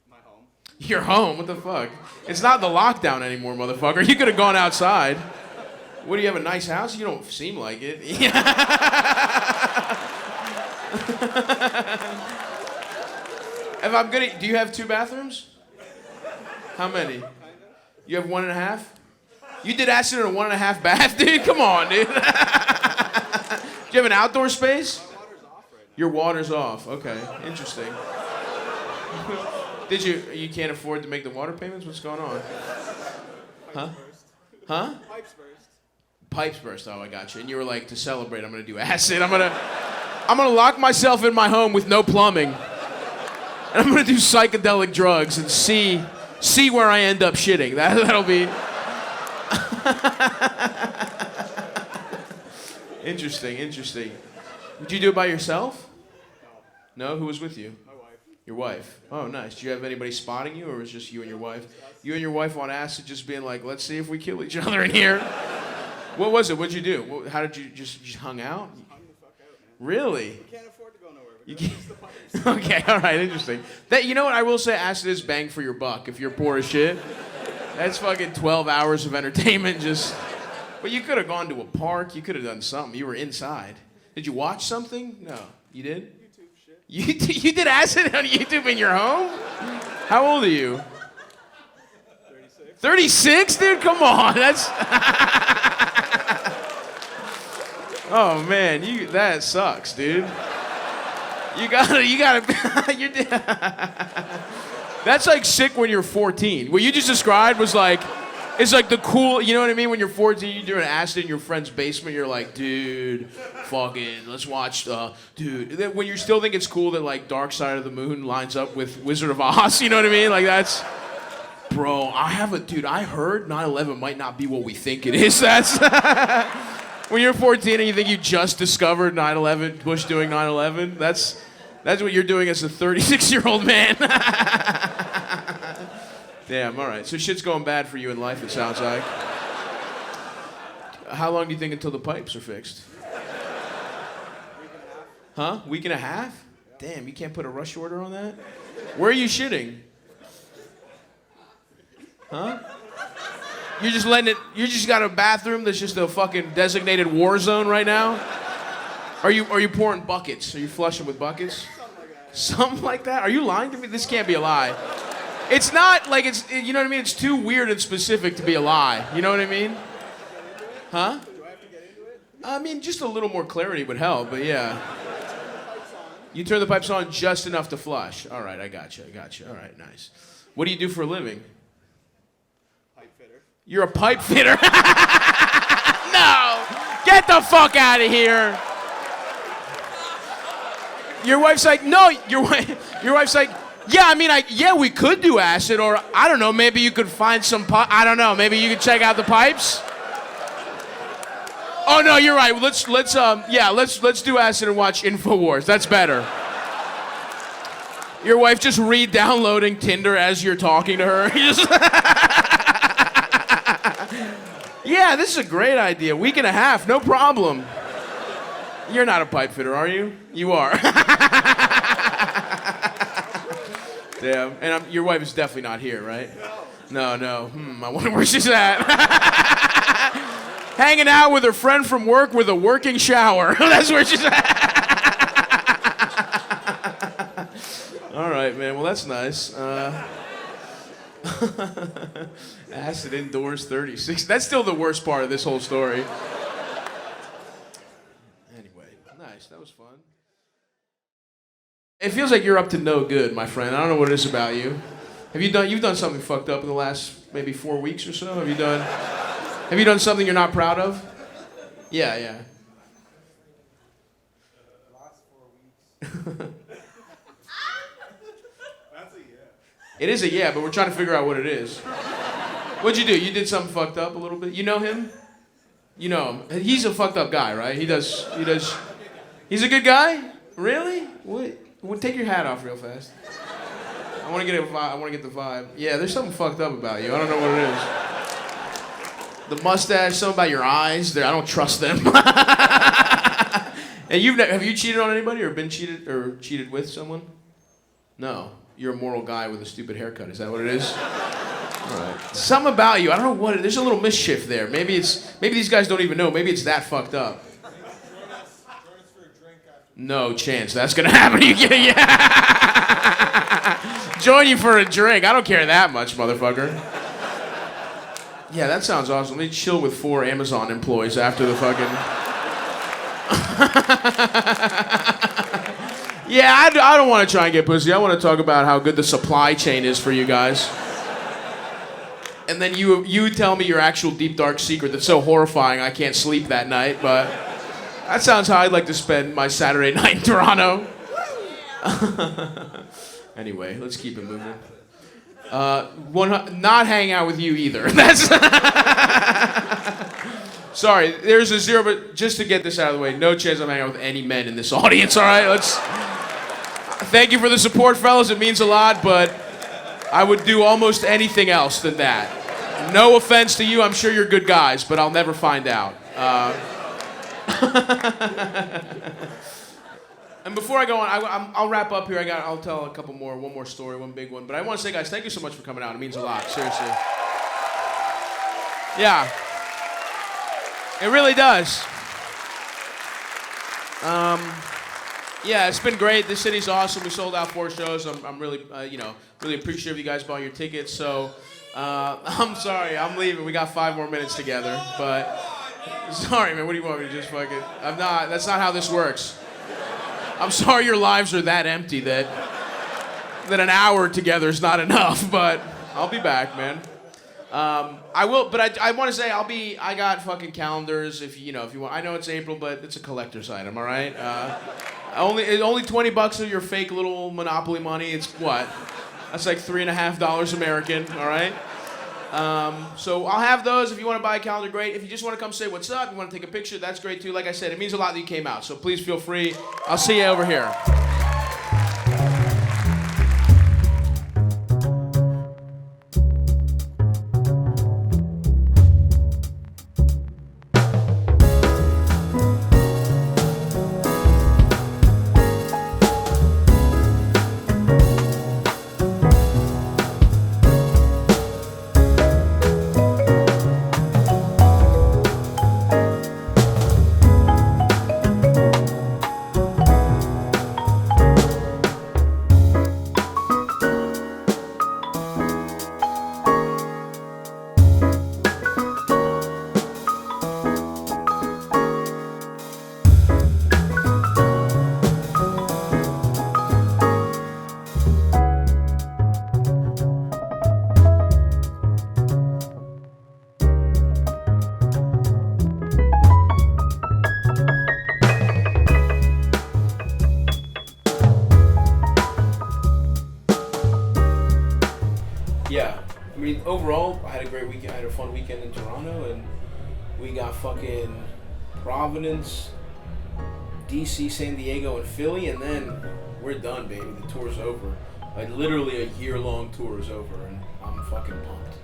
My home. Your home? What the fuck? It's not the lockdown anymore, motherfucker. You could have gone outside. What, do you have a nice house? You don't seem like it. Do you have 2 bathrooms? How many? You have 1.5? You did acid in a 1.5 bath, dude? Come on, dude. Do you have an outdoor space? My water's off right now. Your water's off. Okay, interesting. You can't afford to make the water payments? What's going on? Huh? Huh? Pipes burst. Pipes burst. Oh, I got you. And you were like, to celebrate, I'm gonna do acid. I'm gonna lock myself in my home with no plumbing, and I'm gonna do psychedelic drugs and see where I end up shitting. That'll be interesting. Did you do it by yourself? No. Who was with you? My wife. Your wife. Oh, nice. Do you have anybody spotting you, or was it just you and your wife? You and your wife on acid, just being like, let's see if we kill each other in here. What was it? What'd you do? How did you just hung out? Hung the fuck out, man. Really? We can't afford to go nowhere. You We can't. the pipes. Okay, all right, interesting. You know what? I will say, acid is bang for your buck if you're poor as shit. That's fucking 12 hours of entertainment. But you could have gone to a park. You could have done something. You were inside. Did you watch something? No. You did? YouTube shit. You did acid on YouTube in your home? How old are you? 36. 36, dude? Come on, that's. Oh man, that sucks, dude. You gotta. That's like sick when you're 14. What you just described was like, it's like the cool. You know what I mean? When you're 14, you're doing acid in your friend's basement. You're like, dude, fucking, let's watch. Dude, then when you still think it's cool that like Dark Side of the Moon lines up with Wizard of Oz. You know what I mean? Like that's. Bro, I heard 9/11 might not be what we think it is. That's when you're 14 and you think you just discovered 9/11, Bush doing 9/11. That's what you're doing as a 36-year-old man. Damn, all right. So shit's going bad for you in life, it sounds like. How long do you think until the pipes are fixed? Huh? Week and a half? Damn, you can't put a rush order on that? Where are you shitting? Huh? You're just letting it, you just got a bathroom that's just a fucking designated war zone right now? Are you pouring buckets? Are you flushing with buckets? Something like that? Are you lying to me? This can't be a lie. It's not like it's, you know what I mean? It's too weird and specific to be a lie. You know what I mean? Huh? Do I have to get into it? I mean, just a little more clarity would help, but yeah. You turn the pipes on just enough to flush. All right, I got you. All right, nice. What do you do for a living? Pipe fitter. You're a pipe fitter? No! Get the fuck out of here! Your wife's like, no, your wife's like, yeah, I mean, we could do acid, or I don't know, maybe you could find some I don't know, maybe you could check out the pipes? Oh no, you're right. Let's do acid and watch InfoWars. That's better. Your wife just re-downloading Tinder as you're talking to her. Yeah, this is a great idea. Week and a half, no problem. You're not a pipe fitter, are you? You are. Damn. And your wife is definitely not here, right? No. I wonder where she's at. Hanging out with her friend from work with a working shower. That's where she's at. All right, man. Well, that's nice. Acid indoors 36. That's still the worst part of this whole story. Anyway, nice. That was fun. It feels like you're up to no good, my friend. I don't know what it is about you. You've done something fucked up in the last maybe 4 weeks or so? Have you done something you're not proud of? Yeah. Last 4 weeks. That's a yeah. It is a yeah, but we're trying to figure out what it is. What'd you do? You did something fucked up a little bit? You know him? You know him. He's a fucked up guy, right? He does. He's a good guy? Really? What? Take your hat off real fast. I want to get the vibe. Yeah, there's something fucked up about you. I don't know what it is. The mustache, something about your eyes. I don't trust them. And have you cheated on anybody or been cheated or cheated with someone? No. You're a moral guy with a stupid haircut. Is that what it is? All right. Something about you. I don't know what. There's a little mischief there. Maybe these guys don't even know. Maybe it's that fucked up. No chance that's gonna happen. You get it? Yeah. Join you for a drink. I don't care that much, motherfucker. Yeah, that sounds awesome. Let me chill with 4 Amazon employees after the fucking. Yeah, I don't want to try and get pussy. I want to talk about how good the supply chain is for you guys. And then you tell me your actual deep dark secret that's so horrifying I can't sleep that night, but. That sounds how I'd like to spend my Saturday night in Toronto. Anyway, let's keep it moving. Not hang out with you either. That's sorry, there's a 0, but just to get this out of the way, no chance I'm hanging out with any men in this audience, all right? Thank you for the support, fellas. It means a lot, but I would do almost anything else than that. No offense to you, I'm sure you're good guys, but I'll never find out. And before I go on, I'll wrap up here. I'll tell one more story, one big one. But I want to say, guys, thank you so much for coming out. It means a lot, seriously. Yeah, it really does. Yeah, it's been great. This city's awesome. We sold out 4 shows. I'm really, really appreciative of you guys buying your tickets. So, I'm sorry, I'm leaving. We got 5 more minutes together, but. Sorry, man, what do you want me to just fucking... that's not how this works. I'm sorry your lives are that empty that an hour together is not enough, but I'll be back, man. I will, but I want to say I got fucking calendars if you want. I know it's April, but it's a collector's item, all right? Only $20 of your fake little Monopoly money. It's what? That's like $3.50 American, all right? So I'll have those. If you want to buy a calendar, great. If you just want to come say what's up, you want to take a picture, that's great too. Like I said, it means a lot that you came out. So please feel free. I'll see you over here. had a great weekend. I had a fun weekend in Toronto, and we got fucking Providence, DC, San Diego, and Philly, and then we're done, baby. The tour's over. Like literally a year-long tour is over, and I'm fucking pumped.